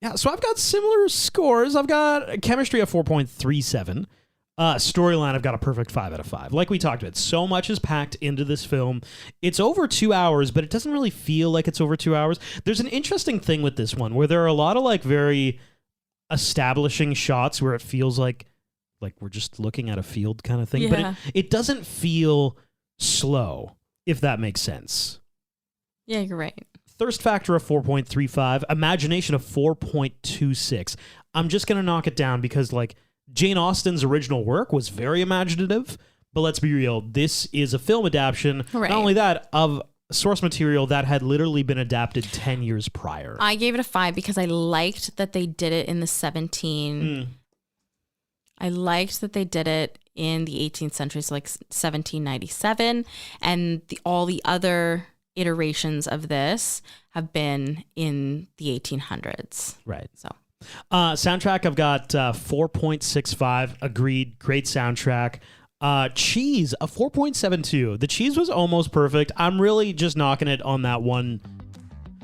Yeah, so I've got similar scores. I've got Chemistry at 4.37. Storyline, I've got a perfect 5 out of 5. Like we talked about, so much is packed into this film. It's over 2 hours, but it doesn't really feel like it's over 2 hours. There's an interesting thing with this one where there are a lot of like very establishing shots where it feels like we're just looking at a field kind of thing. Yeah. But it doesn't feel slow, if that makes sense. Yeah, you're right. Thirst Factor of 4.35. Imagination of 4.26. I'm just going to knock it down because like Jane Austen's original work was very imaginative, but let's be real, this is a film adaptation, right. Not only that, of source material that had literally been adapted 10 years prior. I gave it a 5 because I liked that they did it in the 17... I liked that they did it in the 18th century, so like 1797, and all the other iterations of this have been in the 1800s. Right. So... soundtrack, I've got 4.65. Agreed. Great soundtrack. Cheese, a 4.72. The cheese was almost perfect. I'm really just knocking it on that one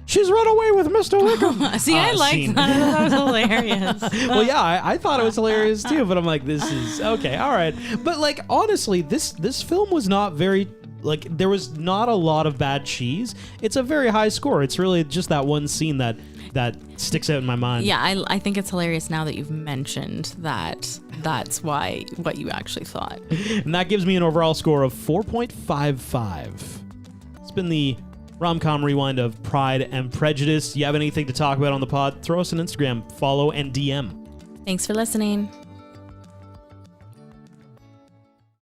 she's run away with Mr. Wickham. See, I like scene. that. That was hilarious. Well, yeah, I thought it was hilarious too, but I'm like, this is okay, all right. But like, honestly, this film was not very, like, there was not a lot of bad cheese. It's a very high score. It's really just that one scene that sticks out in my mind. Yeah, I think it's hilarious now that you've mentioned that. That's what you actually thought. And that gives me an overall score of 4.55. It's been the Rom-Com Rewind of Pride and Prejudice. You have anything to talk about on the pod? Throw us an Instagram, follow, and DM. Thanks for listening.